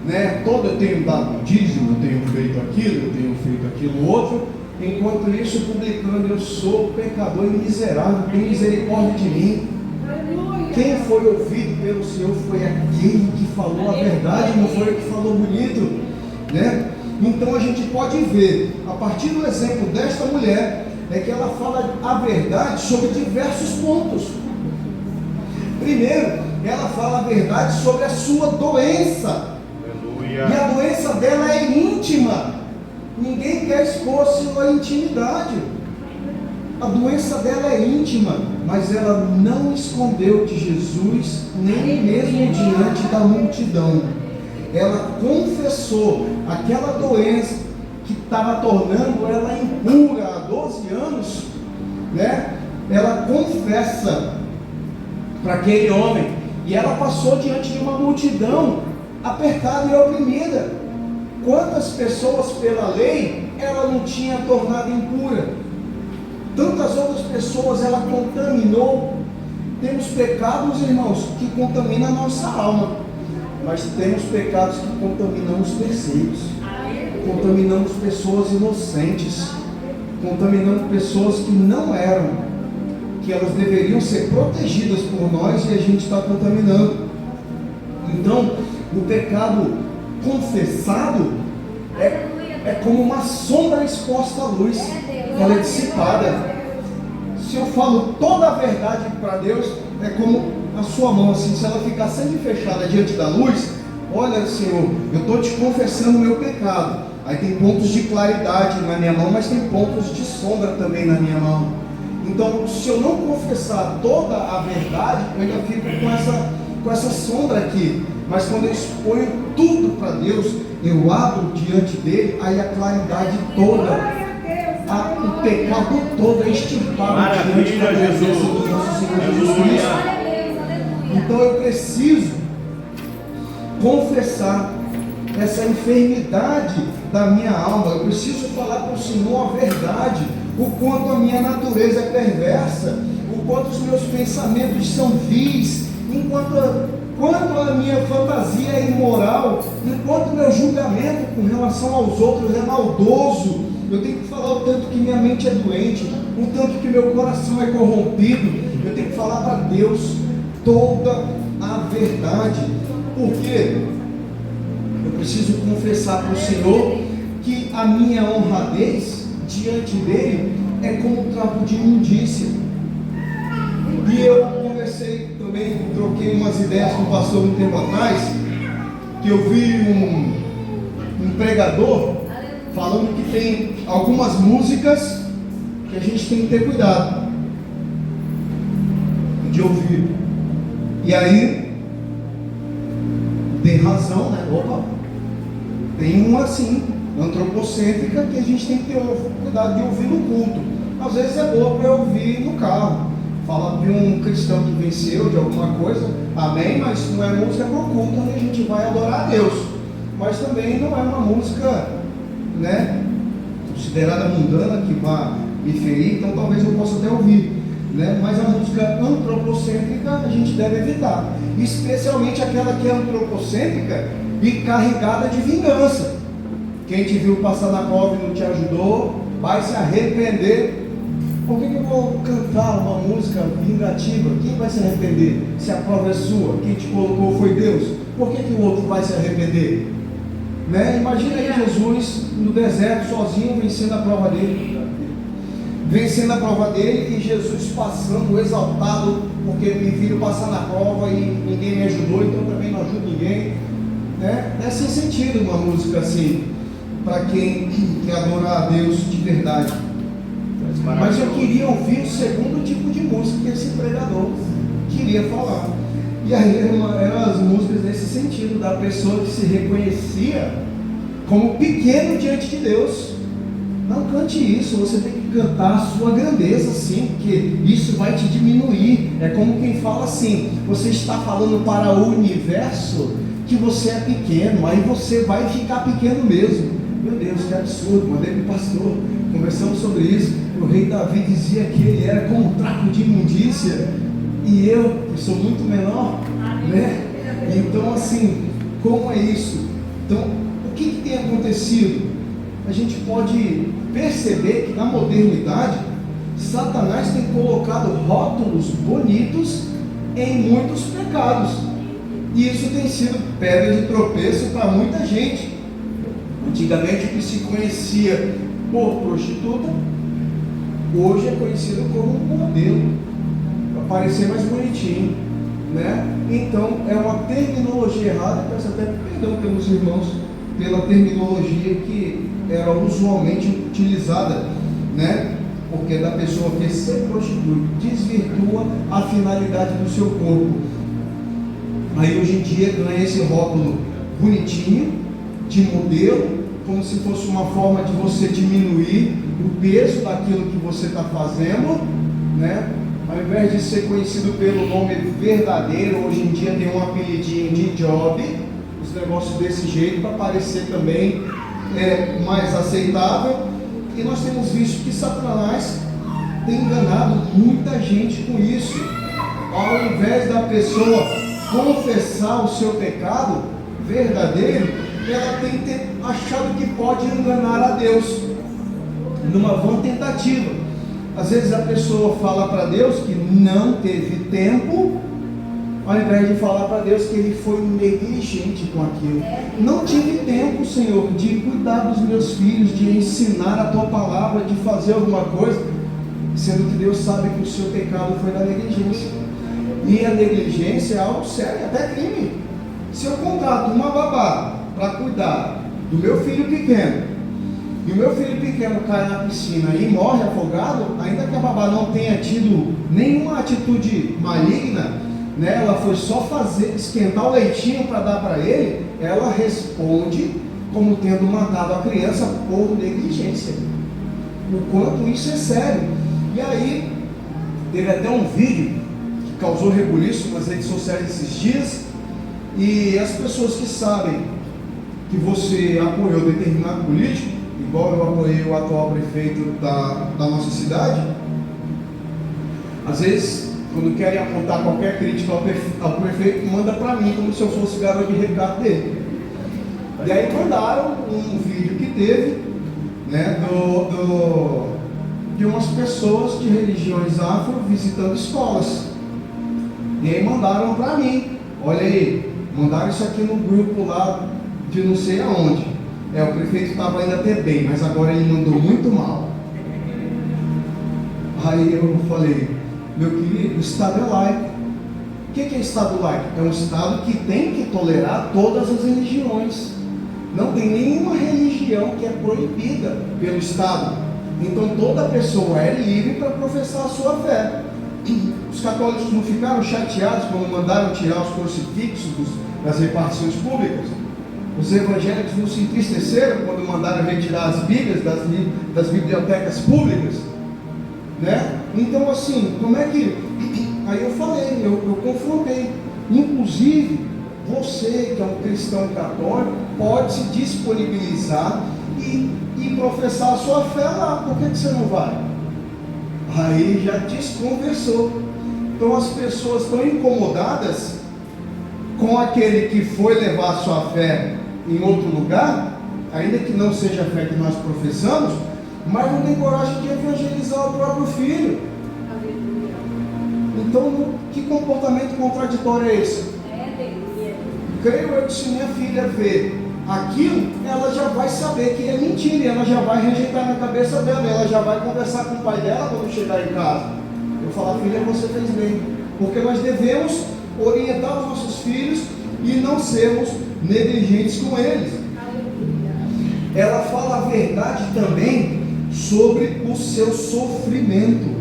né? Eu tenho dado um dízimo, eu tenho feito aquilo, eu tenho feito aquilo outro. Enquanto isso, publicando: eu sou pecador e miserável, tem misericórdia de mim. Quem foi ouvido pelo Senhor foi aquele que falou a verdade, não foi o que falou bonito, né? Então a gente pode ver, a partir do exemplo desta mulher, é que ela fala a verdade sobre diversos pontos. Primeiro, ela fala a verdade sobre a sua doença. Aleluia. E a doença dela é íntima. Ninguém quer expor sua intimidade. A doença dela é íntima, mas ela não escondeu de Jesus, nem mesmo diante da multidão. Ela confessou aquela doença que estava tornando ela impura há 12 anos, né? Ela confessa para aquele homem, e ela passou diante de uma multidão apertada e oprimida. Quantas pessoas pela lei ela não tinha tornado impura? Tantas outras pessoas ela contaminou. Temos pecados, irmãos, que contaminam a nossa alma. mas temos pecados que contaminamos terceiros, contaminamos pessoas inocentes, contaminamos pessoas que não eram, que elas deveriam ser protegidas por nós e a gente está contaminando. Então, o pecado confessado é como uma sombra exposta à luz, ela é dissipada. Se eu falo toda a verdade para Deus, é como a sua mão, assim, se ela ficar sempre fechada diante da luz, olha, Senhor, eu estou te confessando o meu pecado. Aí tem pontos de claridade na minha mão, mas tem pontos de sombra também na minha mão. Então, se eu não confessar toda a verdade, eu ainda fico com essa sombra aqui. Mas quando eu exponho tudo para Deus, eu abro diante dele, aí a claridade toda, o pecado todo é extirpado diante da presença do nosso Senhor Jesus Cristo. Então eu preciso confessar essa enfermidade da minha alma. Eu preciso falar para o Senhor a verdade, o quanto a minha natureza é perversa, o quanto os meus pensamentos são vis, quanto a minha fantasia é imoral, enquanto o meu julgamento com relação aos outros é maldoso. Eu tenho que falar o tanto que minha mente é doente, o tanto que meu coração é corrompido. Eu tenho que falar para Deus toda a verdade, porque eu preciso confessar para o Senhor que a minha honradez diante dele é como um trapo de imundícia. E eu conversei também, troquei umas ideias com o pastor um tempo atrás, que eu vi um pregador falando que tem algumas músicas que a gente tem que ter cuidado de ouvir. E aí tem razão, né? Opa, tem uma assim, antropocêntrica, que a gente tem que ter cuidado de ouvir no culto. Às vezes é boa para ouvir no carro, fala de um cristão que venceu de alguma coisa, amém, mas não é música para o culto onde a gente vai adorar a Deus. Mas também não é uma música, né, considerada mundana, que vai me ferir, então talvez eu possa até ouvir, né? Mas a música antropocêntrica a gente deve evitar, especialmente aquela que é antropocêntrica e carregada de vingança. Quem te viu passar na prova e não te ajudou, vai se arrepender. Por que eu vou cantar uma música vingativa? Quem vai se arrepender? Se a prova é sua, quem te colocou foi Deus, por que o outro vai se arrepender? Né? Imagina aí Jesus no deserto sozinho, vencendo a prova dele, e Jesus passando exaltado porque me viram passar na prova e ninguém me ajudou, então também não ajudo ninguém, né? É sem sentido uma música assim para quem quer adorar a Deus de verdade. Mas eu queria ouvir o segundo tipo de música que esse pregador queria falar. E aí eram as músicas nesse sentido, da pessoa que se reconhecia como pequeno diante de Deus. Não cante isso, você tem que cantar a sua grandeza, sim, porque isso vai te diminuir. É como quem fala assim: você está falando para o universo que você é pequeno, aí você vai ficar pequeno mesmo. Meu Deus, que absurdo. Mandei para o pastor, conversamos sobre isso. O rei Davi dizia que ele era como um trapo de imundícia, e eu que sou muito menor, né? Então assim, como é isso? Então, o que tem acontecido? A gente pode perceber que na modernidade Satanás tem colocado rótulos bonitos em muitos pecados, e isso tem sido pedra de tropeço para muita gente. Antigamente o que se conhecia por prostituta, hoje é conhecido como um modelo, para parecer mais bonitinho, né? Então é uma terminologia errada. Peço até perdão pelos irmãos pela terminologia que era usualmente utilizada, né? Porque da pessoa que se prostitui desvirtua a finalidade do seu corpo. Aí hoje em dia ganha esse rótulo bonitinho de modelo, como se fosse uma forma de você diminuir o peso daquilo que você está fazendo, né? Ao invés de ser conhecido pelo nome verdadeiro, hoje em dia tem um apelidinho de job, os negócios desse jeito, para parecer também mais aceitável. E nós temos visto que Satanás tem enganado muita gente com isso. Ao invés da pessoa confessar o seu pecado, verdadeiro, ela tem achado que pode enganar a Deus, numa vã tentativa. Às vezes a pessoa fala para Deus que não teve tempo, ao invés de falar para Deus que ele foi negligente com aquilo. Não tive tempo, Senhor, de cuidar dos meus filhos, de ensinar a tua palavra, de fazer alguma coisa, sendo que Deus sabe que o seu pecado foi da negligência. E a negligência é algo sério, até crime. Se eu contrato uma babá para cuidar do meu filho pequeno, e o meu filho pequeno cai na piscina e morre afogado, ainda que a babá não tenha tido nenhuma atitude maligna, né, ela foi só esquentar o leitinho para dar para ele, ela responde como tendo matado a criança por negligência. O quanto isso é sério. E aí, teve até um vídeo que causou rebuliço nas redes sociais esses dias, e as pessoas que sabem que você apoiou determinado político, igual eu apoiei o atual prefeito da nossa cidade, às vezes, quando querem apontar qualquer crítica ao prefeito, manda para mim, como se eu fosse garoto de recado dele. E aí mandaram um vídeo que teve, né, de umas pessoas de religiões afro visitando escolas. E aí mandaram para mim, olha aí, mandaram isso aqui no grupo lá de não sei aonde. O prefeito estava indo até bem, mas agora ele mandou muito mal. Aí eu falei, meu querido, o Estado é laico. O que é Estado laico? É um Estado que tem que tolerar todas as religiões. Não tem nenhuma religião que é proibida pelo Estado. Então toda pessoa é livre para professar a sua fé. Os católicos não ficaram chateados quando mandaram tirar os crucifixos das repartições públicas? Os evangélicos não se entristeceram quando mandaram retirar as Bíblias das bibliotecas públicas? Né? Então assim, como é que... Aí eu falei, eu confrontei. Inclusive, você que é um cristão católico, pode se disponibilizar e professar a sua fé lá. Por que você não vai? Aí já desconversou. Então as pessoas estão incomodadas com aquele que foi levar a sua fé em outro lugar, ainda que não seja a fé que nós professamos, mas não tem coragem de evangelizar o próprio filho. Então, que comportamento contraditório é esse? Creio eu que se minha filha vê aquilo, ela já vai saber que é mentira, ela já vai rejeitar na cabeça dela, ela já vai conversar com o pai dela quando chegar em casa. Eu falo, filha, você fez bem, porque nós devemos orientar os nossos filhos e não sermos negligentes com eles. Ela fala a verdade também sobre o seu sofrimento.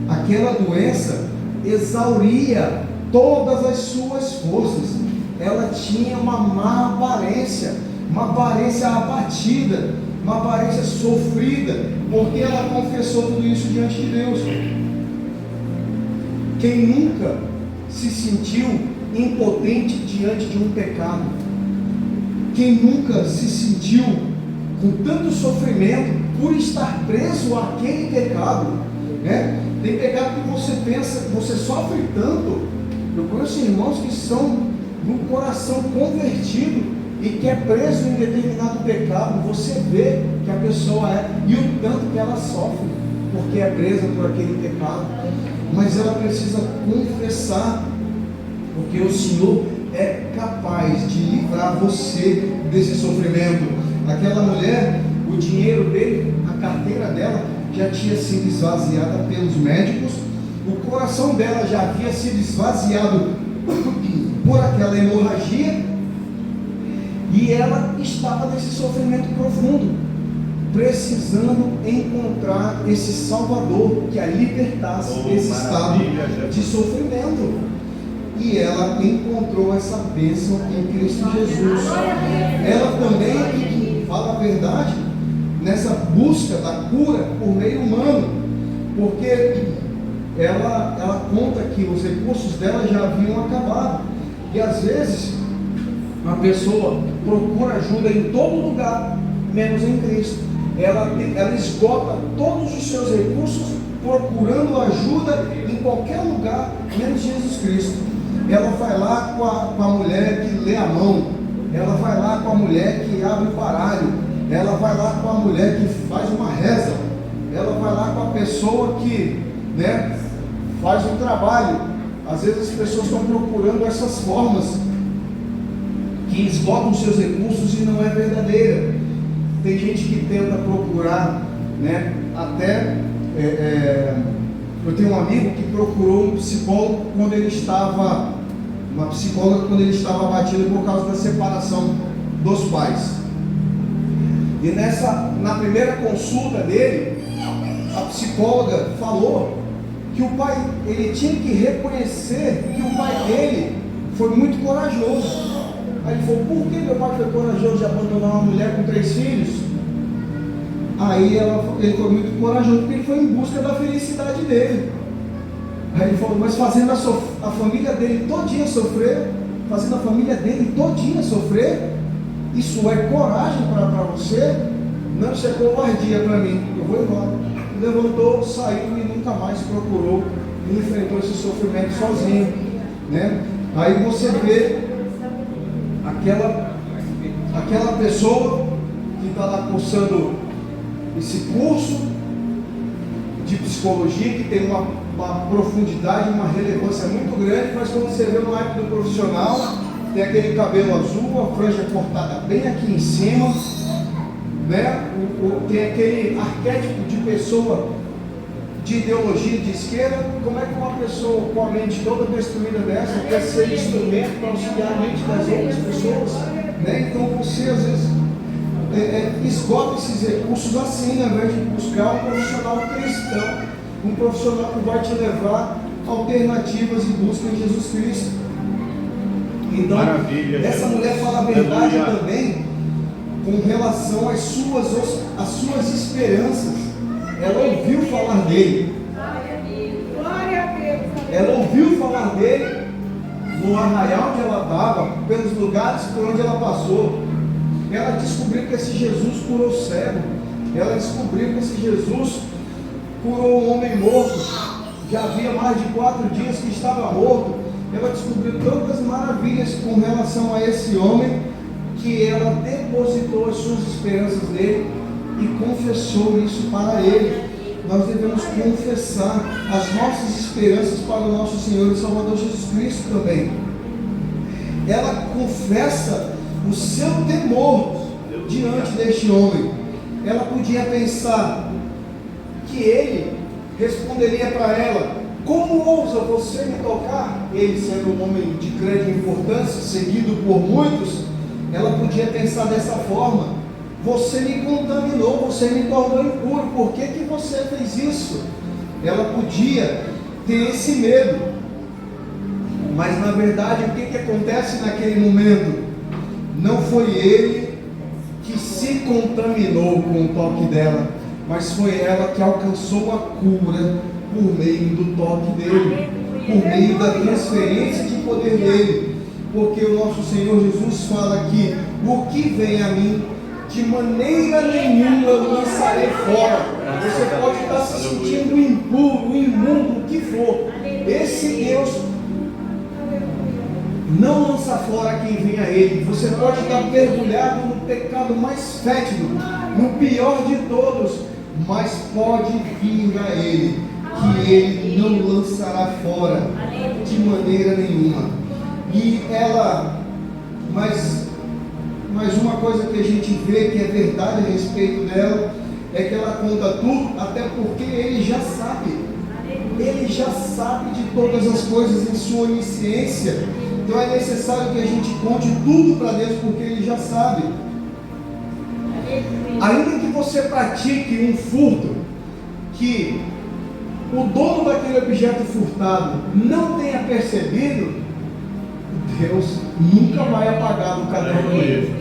Aquela doença exauria todas as suas forças. Ela tinha uma má aparência, uma aparência abatida, uma aparência sofrida, porque ela confessou tudo isso diante de Deus. Quem nunca se sentiu impotente diante de um pecado? Quem nunca se sentiu com tanto sofrimento por estar preso àquele pecado, né? Tem pecado que você pensa, você sofre tanto. Eu conheço irmãos que são no coração convertido e que é preso em determinado pecado. Você vê que a pessoa é, e o tanto que ela sofre porque é presa por aquele pecado, mas ela precisa confessar, porque o Senhor é capaz de livrar você desse sofrimento. Aquela mulher, o dinheiro dele, a carteira dela já tinha sido esvaziada pelos médicos, o coração dela já havia sido esvaziado por aquela hemorragia, e ela estava nesse sofrimento profundo, precisando encontrar esse Salvador que a libertasse desse estado de sofrimento. E ela encontrou essa bênção em Cristo Jesus. Ela também, fala a verdade, nessa busca da cura por meio humano, porque ela conta que os recursos dela já haviam acabado, e às vezes a pessoa procura ajuda em todo lugar, menos em Cristo. Ela esgota todos os seus recursos procurando ajuda em qualquer lugar, menos Jesus Cristo. Ela vai lá com a mulher que lê a mão, ela vai lá com a mulher que abre o baralho, ela vai lá com a mulher que faz uma reza, ela vai lá com a pessoa que, né, faz um trabalho. Às vezes as pessoas estão procurando essas formas que esgotam seus recursos e não é verdadeira. Tem gente que tenta procurar, né, até eu tenho um amigo que procurou um psicólogo quando ele estava, uma psicóloga quando ele estava abatido por causa da separação dos pais. E na primeira consulta dele, a psicóloga falou que o pai, ele tinha que reconhecer que o pai dele foi muito corajoso. Aí ele falou: por que meu pai foi corajoso de abandonar uma mulher com 3 filhos? Aí ele foi muito corajoso porque ele foi em busca da felicidade dele. Aí ele falou: mas fazendo a família dele todinha sofrer, fazendo a família dele todinha sofrer, isso é coragem para você? Não, isso é covardia para mim. Eu vou embora. Levantou, saiu e nunca mais procurou e enfrentou esse sofrimento sozinho, né? Aí você vê aquela pessoa que está lá cursando esse curso de psicologia, que tem uma profundidade, uma relevância muito grande, mas quando você vê no âmbito profissional, tem aquele cabelo azul, a franja cortada bem aqui em cima, né? Tem aquele arquétipo de pessoa de ideologia de esquerda. Como é que uma pessoa com a mente toda destruída dessa quer ser instrumento para auxiliar a mente das outras pessoas, né? Então você às vezes esgota esses recursos assim, ao invés de buscar um profissional cristão, um profissional que vai te levar a alternativas e busca em Jesus Cristo. Então, maravilha, essa mulher fala a verdade também com relação às suas esperanças. Ela ouviu falar dele. Ela ouviu falar dele no arraial onde ela estava, pelos lugares por onde ela passou. Ela descobriu que esse Jesus curou cego. Ela descobriu que esse Jesus curou um homem morto. Já havia mais de 4 dias que estava morto. Ela descobriu tantas maravilhas com relação a esse homem, que ela depositou as suas esperanças nele e confessou isso para ele. Nós devemos confessar as nossas esperanças para o nosso Senhor e Salvador Jesus Cristo também. Ela confessa o seu temor diante deste homem. Ela podia pensar que ele responderia para ela: como ousa você me tocar? Ele sendo um homem de grande importância, seguido por muitos, ela podia pensar dessa forma: você me contaminou, você me tornou impuro, por que você fez isso? Ela podia ter esse medo, mas na verdade o que acontece naquele momento? Não foi ele que se contaminou com o toque dela, mas foi ela que alcançou a cura por meio do toque dele, por meio da transferência de poder dele. Porque o nosso Senhor Jesus fala aqui: o que vem a mim, de maneira nenhuma eu lançarei fora. Você pode estar se sentindo impuro, imundo, o que for. Esse Deus não lança fora quem vem a Ele. Você pode estar mergulhado no pecado mais fétido, no pior de todos, mas pode vir a Ele, que Ele não lançará fora de maneira nenhuma. E ela, mas uma coisa que a gente vê que é verdade a respeito dela, é que ela conta tudo, até porque Ele já sabe. Ele já sabe de todas as coisas em sua onisciência. Então é necessário que a gente conte tudo para Deus, porque Ele já sabe. Ainda que você pratique um furto, que o dono daquele objeto furtado não tenha percebido, Deus nunca vai apagar do caderno dele.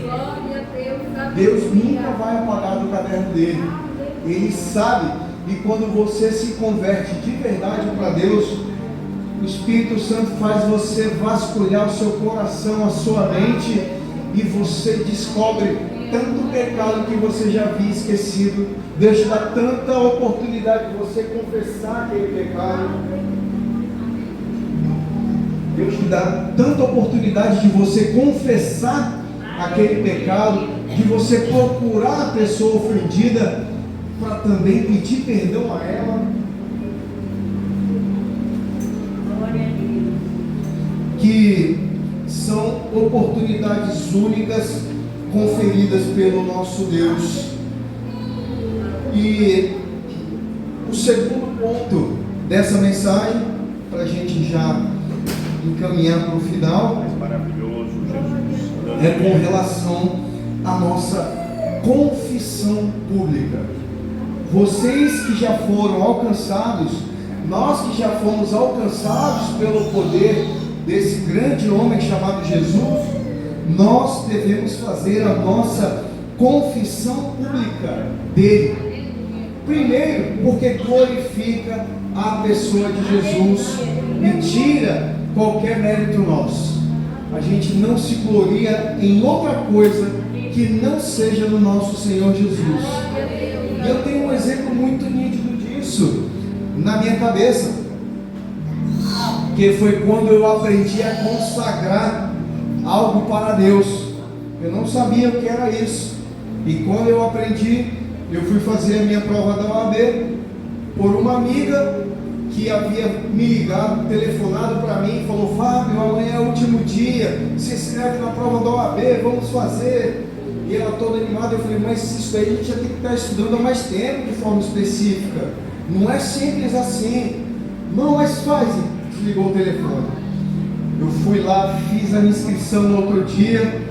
Deus nunca vai apagar do caderno dele. Ele sabe. E quando você se converte de verdade para Deus, o Espírito Santo faz você vasculhar o seu coração, a sua mente, e você descobre tanto pecado que você já havia esquecido. Deus te dá tanta oportunidade de você confessar aquele pecado. Deus te dá tanta oportunidade de você confessar aquele pecado, de você procurar a pessoa ofendida para também pedir perdão a ela. Que são oportunidades únicas conferidas pelo nosso Deus. E o segundo ponto dessa mensagem, para a gente já encaminhar para o final, Mais maravilhoso, Jesus. é com relação à nossa confissão pública. Vocês que já foram alcançados, nós que já fomos alcançados pelo poder desse grande homem chamado Jesus, nós devemos fazer a nossa confissão pública dele. Primeiro, porque glorifica a pessoa de Jesus e tira qualquer mérito nosso. A gente não se gloria em outra coisa que não seja no nosso Senhor Jesus. E eu tenho um exemplo muito nítido disso na minha cabeça, que foi quando eu aprendi a consagrar algo para Deus. Eu não sabia o que era isso, e quando eu aprendi, eu fui fazer a minha prova da OAB por uma amiga que havia me ligado, telefonado para mim e falou: Fábio, amanhã é o último dia, se inscreve na prova da OAB, vamos fazer. E ela toda animada. Eu falei: mas isso aí a gente já tem que estar estudando há mais tempo, de forma específica, não é simples assim. Não, mas faz. Desligou o telefone. Eu fui lá, fiz a minha inscrição no outro dia,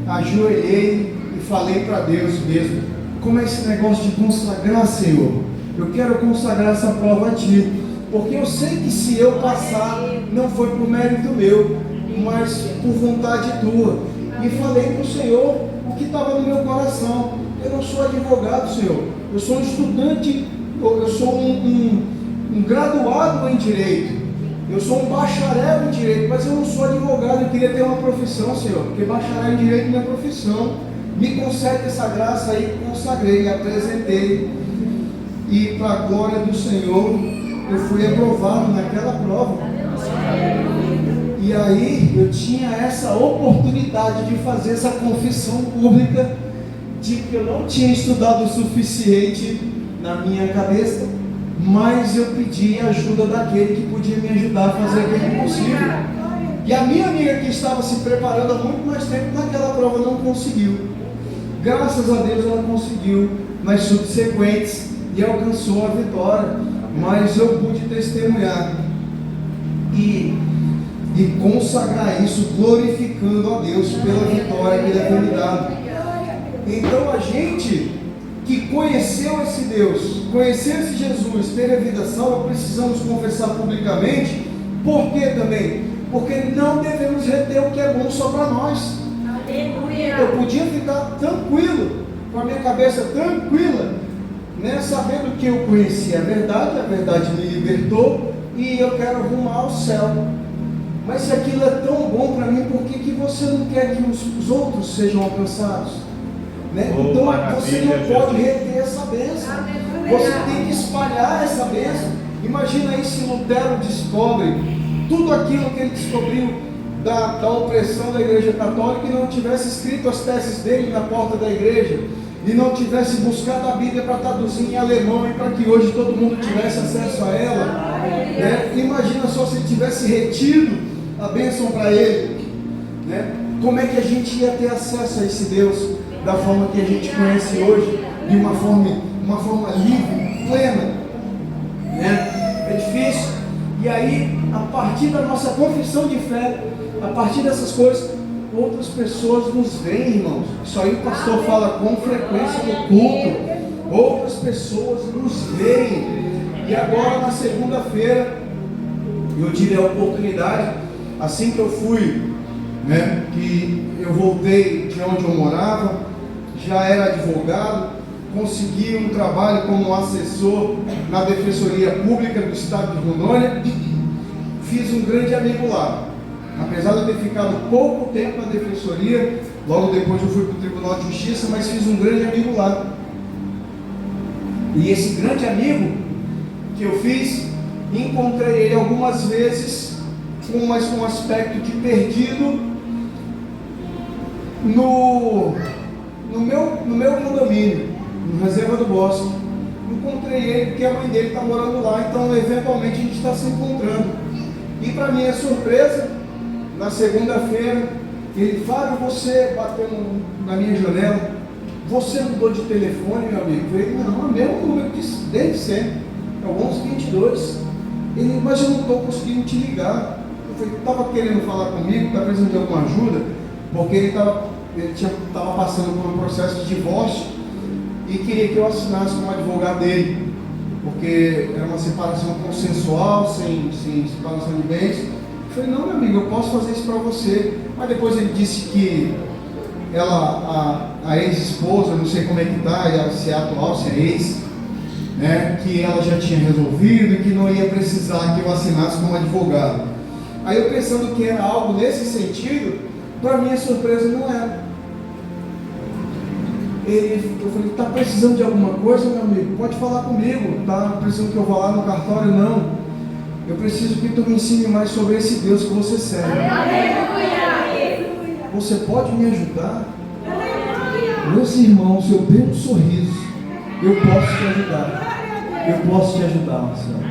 ajoelhei e falei para Deus mesmo: como é esse negócio de consagrar, Senhor? Eu quero consagrar essa prova a Ti, porque eu sei que se eu passar, não foi por mérito meu, mas por vontade Tua. E falei para o Senhor o que estava no meu coração. Eu não sou advogado, Senhor, eu sou um estudante, eu sou um graduado em Direito, eu sou um bacharel em Direito, mas eu não sou advogado. Eu queria ter uma profissão, Senhor, porque bacharel em Direito é minha profissão. Me concede essa graça aí. Consagrei, apresentei, e para a glória do Senhor, eu fui aprovado naquela prova. E aí eu tinha essa oportunidade de fazer essa confissão pública de que eu não tinha estudado o suficiente na minha cabeça, mas eu pedi a ajuda daquele que podia me ajudar a fazer aquele impossível. E a minha amiga, que estava se preparando há muito mais tempo naquela prova, não conseguiu. Graças a Deus ela conseguiu nas subsequentes e alcançou a vitória. Mas eu pude testemunhar e consagrar isso, glorificando a Deus pela vitória que Ele havia me dado. Então a gente que conheceu esse Deus, conheceu esse Jesus, teve a vida salva, precisamos confessar publicamente. Por quê também? Porque não devemos reter o que é bom só para nós. Eu podia ficar tranquilo, com a minha cabeça tranquila, né, sabendo que eu conhecia a verdade me libertou e eu quero arrumar ao céu. Mas se aquilo é tão bom para mim, por que você não quer que os outros sejam alcançados? Né? Então você não pode reter essa bênção, você tem que espalhar essa bênção. Imagina aí se Lutero descobre tudo aquilo que ele descobriu da opressão da Igreja Católica e não tivesse escrito as teses dele na porta da igreja, e não tivesse buscado a Bíblia para traduzir em alemão e para que hoje todo mundo tivesse acesso a ela, né? Imagina só se ele tivesse retido a bênção para ele, né? Como é que a gente ia ter acesso a esse Deus da forma que a gente conhece hoje, de uma forma livre, plena, né? É difícil. E aí, a partir da nossa confissão de fé, a partir dessas coisas, outras pessoas nos veem, irmãos. Isso aí o pastor fala com frequência no culto. Outras pessoas nos veem. E agora, na segunda-feira, eu tive a oportunidade, assim que eu fui, né, que eu voltei de onde eu morava, já era advogado, consegui um trabalho como assessor na Defensoria Pública do Estado de Rondônia. Fiz um grande amigo lá. Apesar de eu ter ficado pouco tempo na Defensoria, logo depois eu fui para o Tribunal de Justiça, mas fiz um grande amigo lá. E esse grande amigo que eu fiz, encontrei ele algumas vezes com um aspecto de perdido, no meu condomínio, no Reserva do Bosque. Encontrei ele porque a mãe dele está morando lá, então eventualmente a gente está se encontrando. E para minha surpresa, na segunda-feira, ele fala: você bateu na minha janela, você mudou de telefone, meu amigo? Eu falei: não, é o mesmo número desde sempre, é o 1122. Ele: mas eu não estou conseguindo te ligar. Eu falei: estava querendo falar comigo, está precisando de alguma ajuda? Porque ele estava passando por um processo de divórcio e queria que eu assinasse como advogado dele, porque era uma separação consensual, sem separação de bens. Eu falei: não, meu amigo, eu posso fazer isso para você. Mas depois ele disse que a ex-esposa, não sei como é que está, se é atual, se é ex, né, que ela já tinha resolvido e que não ia precisar que eu assinasse como advogado. Aí eu pensando que era algo nesse sentido, para minha surpresa não era. Eu falei: está precisando de alguma coisa, meu amigo? Pode falar comigo. Está precisando que eu vá lá no cartório? Não. Eu preciso que tu me ensine mais sobre esse Deus que você serve. Você pode me ajudar? Meus irmãos, eu dei um sorriso. Eu posso te ajudar. Eu posso te ajudar, Marcelo.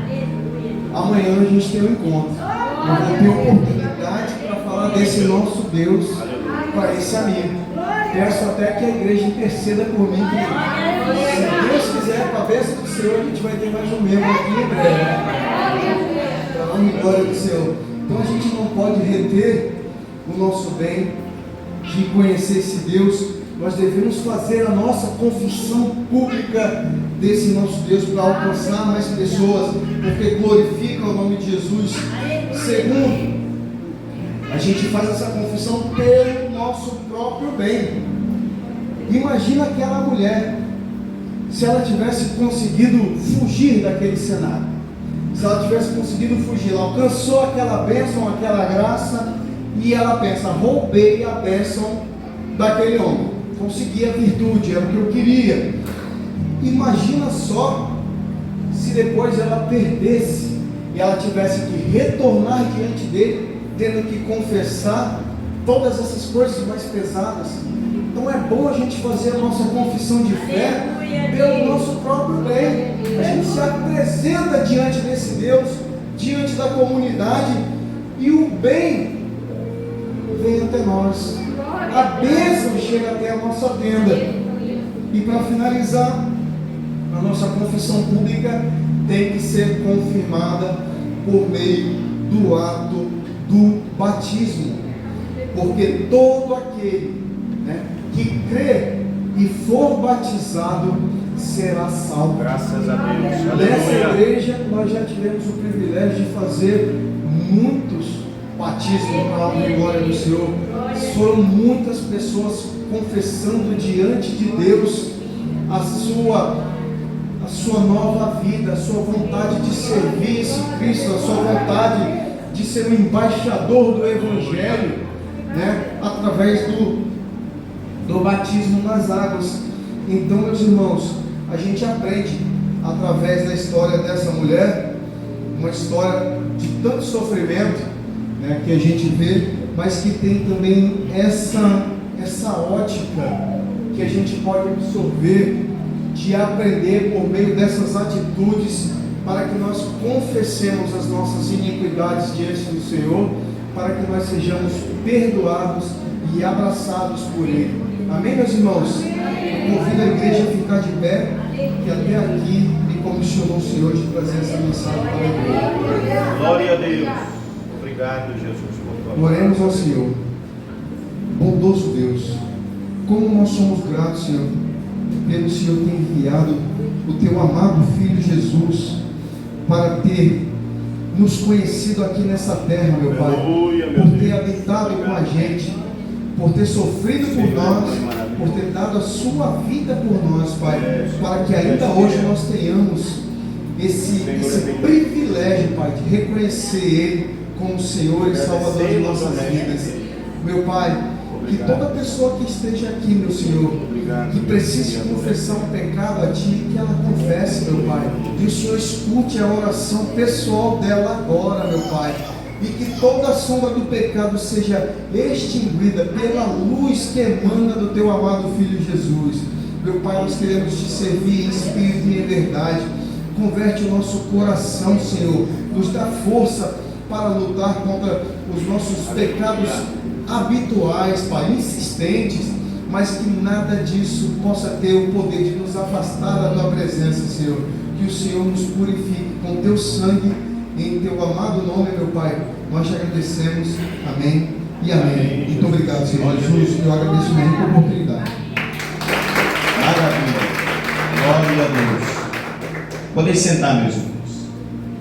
Amanhã a gente tem um encontro. Eu vou ter oportunidade para falar desse nosso Deus para esse amigo. Peço até que a igreja interceda por mim, que se Deus quiser, com a bênção do Senhor, a gente vai ter mais um membro aqui em breve. Para a honra e glória do Senhor. Então a gente não pode reter o nosso bem de conhecer esse Deus. Nós devemos fazer a nossa confissão pública desse nosso Deus para alcançar mais pessoas, porque glorifica o nome de Jesus. Segundo, a gente faz essa confissão pelo nosso próprio bem. Imagina aquela mulher, se ela tivesse conseguido fugir daquele cenário, se ela tivesse conseguido fugir, ela alcançou aquela bênção, aquela graça, e ela pensa: roubei a bênção daquele homem, consegui a virtude, era o que eu queria. Imagina só se depois ela perdesse e ela tivesse que retornar diante dele, tendo que confessar todas essas coisas mais pesadas. Então é bom a gente fazer a nossa confissão de fé pelo nosso próprio bem. A gente se apresenta diante desse Deus, diante da comunidade, e o bem vem até nós. A bênção chega até a nossa tenda. E para finalizar, a nossa confissão pública tem que ser confirmada por meio do ato do batismo, porque todo aquele, né, que crê e for batizado será salvo. Graças a Deus. Nessa Aleluia. igreja nós já tivemos o privilégio de fazer muitos batismos para a honra e glória do Senhor. Foram muitas pessoas confessando diante de Deus a sua nova vida, a sua vontade de servir esse Cristo, a sua vontade de ser um embaixador do Evangelho, né, através do batismo nas águas. Então, meus irmãos, a gente aprende através da história dessa mulher, uma história de tanto sofrimento, né, que a gente vê, mas que tem também essa ótica que a gente pode absorver, de aprender por meio dessas atitudes, para que nós confessemos as nossas iniquidades diante do Senhor, para que nós sejamos perdoados e abraçados por Ele. Amém, meus irmãos? Eu convido a igreja a ficar de pé, que até aqui me comissionou o Senhor de trazer essa mensagem para a igreja. Glória a Deus. Obrigado, Jesus, por tua Oremos ao Senhor. Bondoso Deus, como nós somos gratos, Senhor, pelo Senhor ter enviado o Teu amado Filho Jesus para ter nos conhecido aqui nessa terra, meu Pai, por ter habitado com a gente, por ter sofrido por nós, por ter dado a sua vida por nós, Pai, para que ainda hoje nós tenhamos esse privilégio, Pai, de reconhecer Ele como Senhor e Salvador de nossas vidas. Meu Pai, que toda pessoa que esteja aqui, meu Senhor, que precise confessar um pecado a Ti, que ela confesse, meu Pai, que o Senhor escute a oração pessoal dela agora, meu Pai, e que toda sombra do pecado seja extinguida pela luz que emana do teu amado Filho Jesus. Meu Pai, nós queremos te servir em espírito e em verdade. Converte o nosso coração, Senhor, nos dá força para lutar contra os nossos pecados habituais, Pai, insistentes, mas que nada disso possa ter o poder de nos afastar da tua presença, Senhor. Que o Senhor nos purifique com teu sangue, em teu amado nome, meu Pai. Nós te agradecemos, amém e amém. Muito obrigado, Senhor Jesus. Eu agradeço mesmo por oportunidade. Maravilha, glória a Deus. Podem sentar, meus irmãos.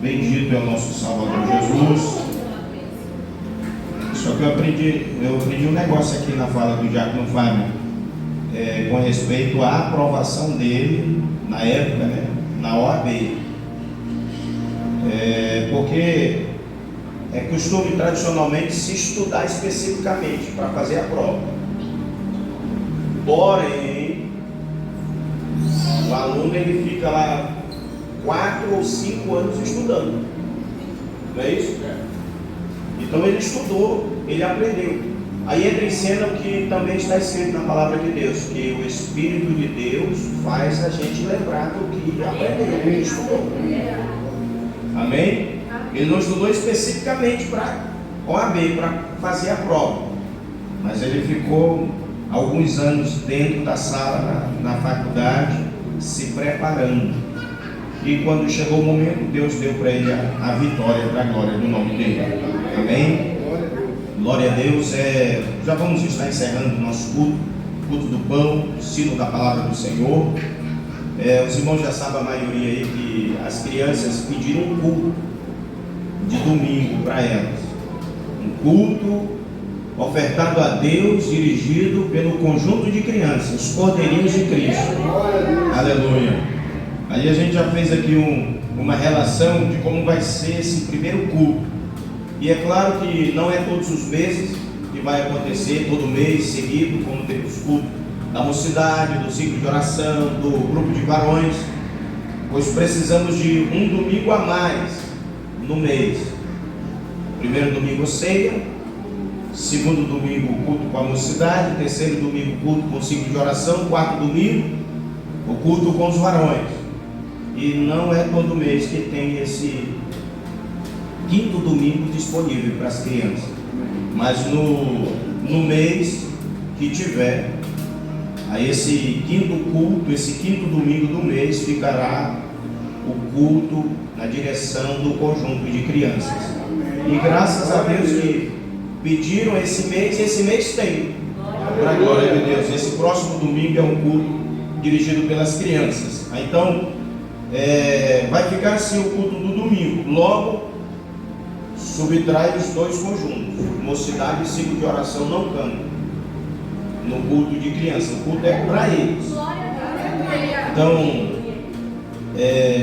Bendito é o nosso Salvador Jesus. Só que eu aprendi um negócio aqui na fala do Diácono Fábio, com respeito à aprovação dele na época, né, na OAB. Porque é costume tradicionalmente se estudar especificamente para fazer a prova. Porém, o aluno ele fica lá 4 ou 5 anos estudando, não é isso? Então ele estudou, ele aprendeu. Aí entra em cena o que também está escrito na palavra de Deus, que o Espírito de Deus faz a gente lembrar do que aprendeu, que estudou. Amém? Ele não estudou especificamente para OAB, para fazer a prova, mas ele ficou alguns anos dentro da sala, na faculdade, se preparando. E quando chegou o momento, Deus deu para ele a vitória, para a glória do nome dele. Amém? Glória a Deus. Já vamos estar encerrando o nosso culto do pão, sino da palavra do Senhor. Os irmãos já sabem, a maioria aí, que as crianças pediram um culto de domingo para elas. Um culto ofertado a Deus, dirigido pelo conjunto de crianças, os cordeirinhos de Cristo. Aleluia. Aí a gente já fez aqui uma relação de como vai ser esse primeiro culto. E é claro que não é todos os meses que vai acontecer, todo mês seguido, como temos culto da mocidade, do ciclo de oração, do grupo de varões, pois precisamos de um domingo a mais no mês. Primeiro domingo ceia, segundo domingo culto com a mocidade, terceiro domingo culto com o ciclo de oração, quarto domingo o culto com os varões. E não é todo mês que tem esse quinto domingo disponível para as crianças, mas no mês que tiver, aí esse quinto culto, esse quinto domingo do mês, ficará o culto na direção do conjunto de crianças. E graças a Deus que pediram esse mês tem, para a glória de Deus. Esse próximo domingo é um culto dirigido pelas crianças. Então, vai ficar assim o culto do domingo. Logo, subtrai os dois conjuntos, mocidade e ciclo de oração não cantam no culto de criança. O culto é para eles. Então,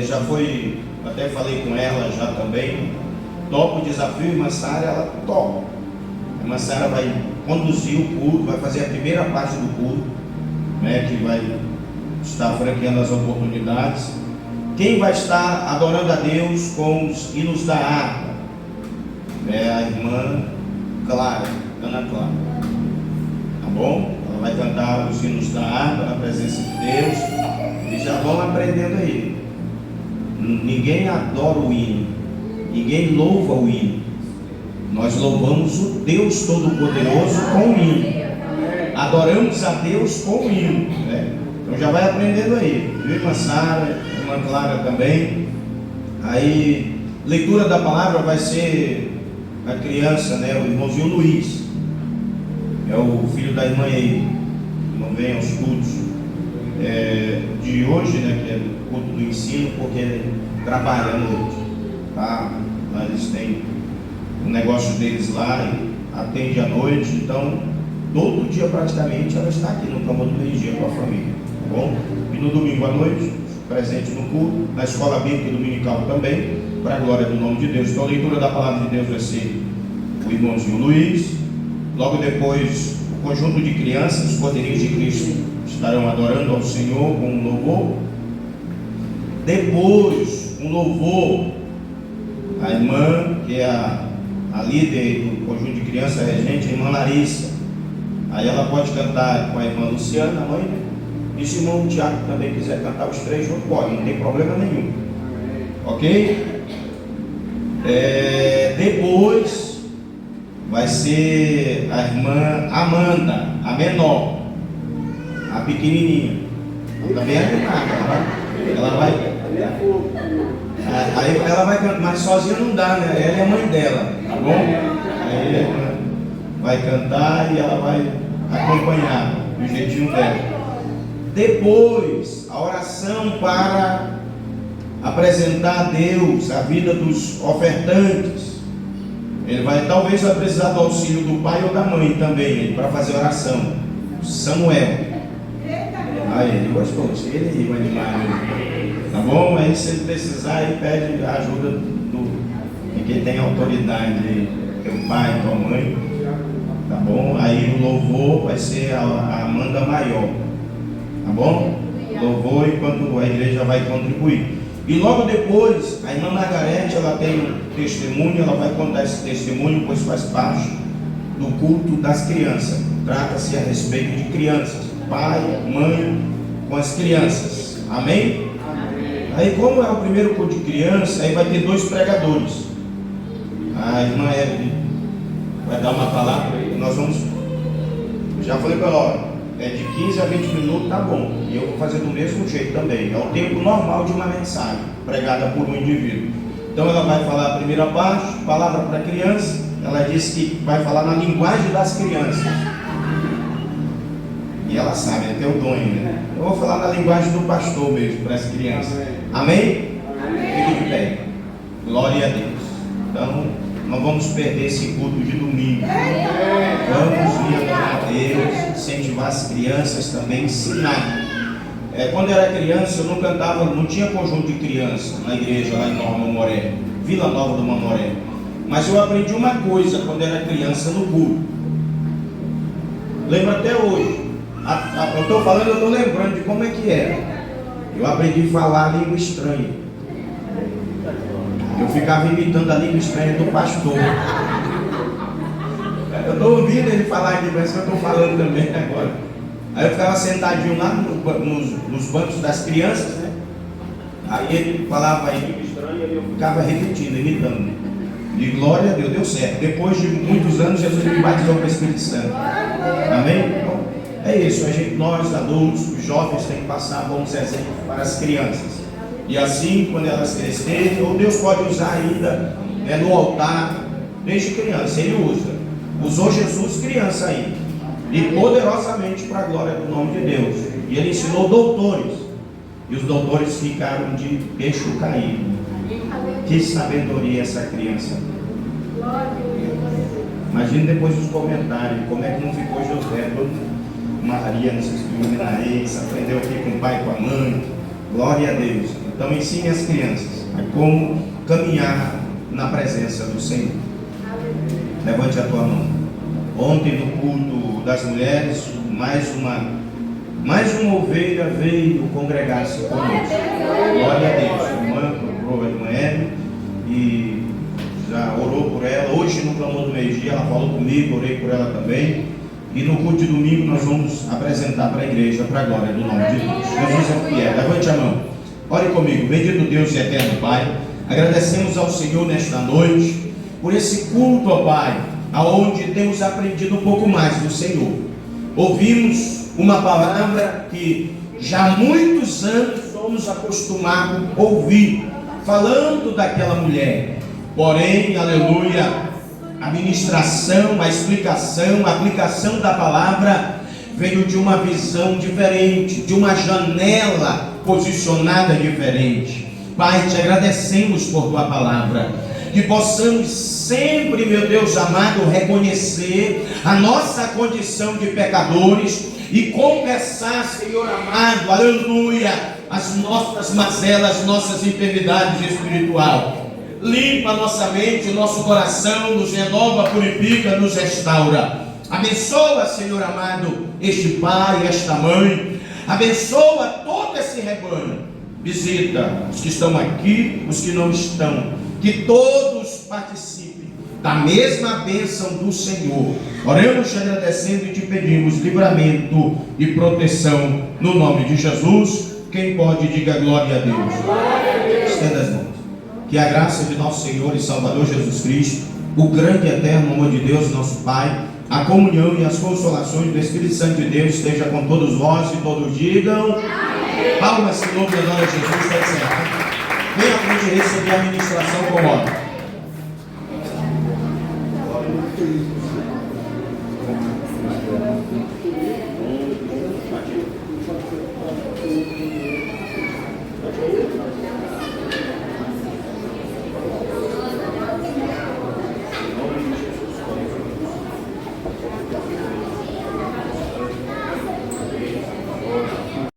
já foi, até falei com ela já também, topa o desafio. Irmã Sara, ela topa. A irmã Sara vai conduzir o culto, vai fazer a primeira parte do culto, né, que vai estar franqueando as oportunidades. Quem vai estar adorando a Deus com os hinos da harpa é a irmã Clara, Ana Clara. Tá bom? Ela vai cantar os hinos da harpa na presença de Deus. E já vão aprendendo aí. Ninguém adora o hino, ninguém louva o hino. Nós louvamos o Deus Todo-Poderoso com o hino. Adoramos a Deus com o hino, né? Então já vai aprendendo aí. Viu, irmã Sara, irmã Clara também. Aí, leitura da palavra vai ser a criança, né? O irmãozinho Luiz. É o filho da irmã aí. Não vem aos cultos de hoje, né? Que é o culto do ensino, porque ele trabalha à noite. Tá? Eles têm o negócio deles lá e atende à noite. Então, todo dia praticamente ela está aqui no clamor do meio-dia com a família. Tá bom? E no domingo à noite, presente no culto, na escola bíblica dominical também, para a glória do nome de Deus. Então a leitura da palavra de Deus vai ser o irmãozinho Luiz. Logo depois, o conjunto de crianças, os cordeirinhos de Cristo, estarão adorando ao Senhor com um louvor. Depois, um louvor, a irmã, que é a a líder do conjunto de crianças regente, a irmã Larissa. Aí ela pode cantar com a irmã Luciana, a mãe, né? E se o irmão Tiago também quiser cantar os três juntos, pode, não tem problema nenhum. Ok? Depois vai ser a irmã Amanda, a menor, a pequenininha. Ela também é animada. Ela vai. Aí ela vai cantar, mas sozinha não dá, né? Ela é a mãe dela, tá bom? Aí ela vai cantar e ela vai acompanhar do jeitinho dela. Depois, a oração para apresentar a Deus a vida dos ofertantes. Ele vai precisar do auxílio do pai ou da mãe também, para fazer oração. Samuel. Aí, ele gostou, ele vai demais. Tá bom? Aí se ele precisar, ele pede a ajuda de quem tem autoridade, teu pai, tua mãe. Tá bom? Aí o louvor vai ser a Amanda maior. Tá bom? Louvor enquanto a igreja vai contribuir. E logo depois, a irmã Margarete, ela tem um testemunho, ela vai contar esse testemunho, pois faz parte do culto das crianças. Trata-se a respeito de crianças, pai, mãe, com as crianças. Amém? Aí, como é o primeiro culto de criança, aí vai ter 2 pregadores. A irmã Evelyn vai dar uma palavra e nós vamos. Já falei para ela, é de 15 a 20 minutos, tá bom. E eu vou fazer do mesmo jeito também. É o tempo normal de uma mensagem pregada por um indivíduo. Então ela vai falar a primeira parte, palavra para criança. Ela disse que vai falar na linguagem das crianças. E ela sabe, é teu dom, né? Eu vou falar na linguagem do pastor mesmo, para as crianças. Amém? Fique de pé. Glória a Deus. Então, não vamos perder esse culto de domingo. Vamos ir adorar a Deus, incentivar as crianças também, ensinar. Quando eu era criança, eu não cantava, não tinha conjunto de crianças na igreja lá em Nova Mamoré, Vila Nova do Mamoré. Mas eu aprendi uma coisa quando eu era criança no culto. Lembro até hoje. Eu estou falando, eu estou lembrando de como é que era. Eu aprendi a falar língua estranha. Eu ficava imitando a língua estranha do pastor. Eu estou ouvindo ele falar aqui, parece que eu estou falando também agora. Aí eu ficava sentadinho lá nos bancos das crianças, né? Aí ele falava em língua estranha e eu ficava repetindo, imitando. De glória a Deus, deu certo. Depois de muitos anos, Jesus me batizou com o Espírito Santo. Amém? Então, é isso. Nós adultos, os jovens, têm que passar bons exemplos para as crianças. E assim, quando elas crescerem, ou Deus pode usar ainda no altar, desde criança, Ele usa. Usou Jesus criança ainda, e poderosamente para a glória do nome de Deus. E Ele ensinou doutores, e os doutores ficaram de queixo caído. Que sabedoria essa criança. Imagina depois os comentários, como é que não ficou José, Maria, não sei se Minaense, aprendeu aqui com o pai e com a mãe. Glória a Deus. Então ensine as crianças a como caminhar na presença do Senhor. Levante a tua mão. Ontem no culto das mulheres, mais uma ovelha veio congregar-se conosco. Glória a Deus. A irmã procurou a irmã Hélio e já orou por ela. Hoje no clamor do meio-dia ela falou comigo, orei por ela também. E no culto de domingo nós vamos apresentar para a igreja, para a glória do nome de Deus. Jesus é fiel. Levante a mão. Ore comigo. Bendito Deus e eterno Pai, agradecemos ao Senhor nesta noite por esse culto, ó Pai, aonde temos aprendido um pouco mais do Senhor. Ouvimos uma palavra que já há muitos anos somos acostumados a ouvir, falando daquela mulher. Porém, aleluia, a ministração, a explicação, a aplicação da palavra veio de uma visão diferente, de uma janela posicionada diferente. Pai, te agradecemos por tua palavra, que possamos sempre, meu Deus amado, reconhecer a nossa condição de pecadores e confessar, Senhor amado, aleluia, as nossas mazelas, nossas enfermidades espirituais. Limpa nossa mente, nosso coração, nos renova, purifica, nos restaura. Abençoa, Senhor amado, este pai, esta mãe. Abençoa todo esse rebanho. Visita os que estão aqui, os que não estão. Que todos participem da mesma bênção do Senhor. Oremos te agradecendo e te pedimos livramento e proteção no nome de Jesus. Quem pode, diga glória a Deus. Estenda as mãos. Que a graça de nosso Senhor e Salvador Jesus Cristo, o grande e eterno amor de Deus, nosso Pai, a comunhão e as consolações do Espírito Santo de Deus esteja com todos vós e todos digam amém. Palmas que louvam a Jesus para encerrar. Venha à frente receber a ministração com ordem.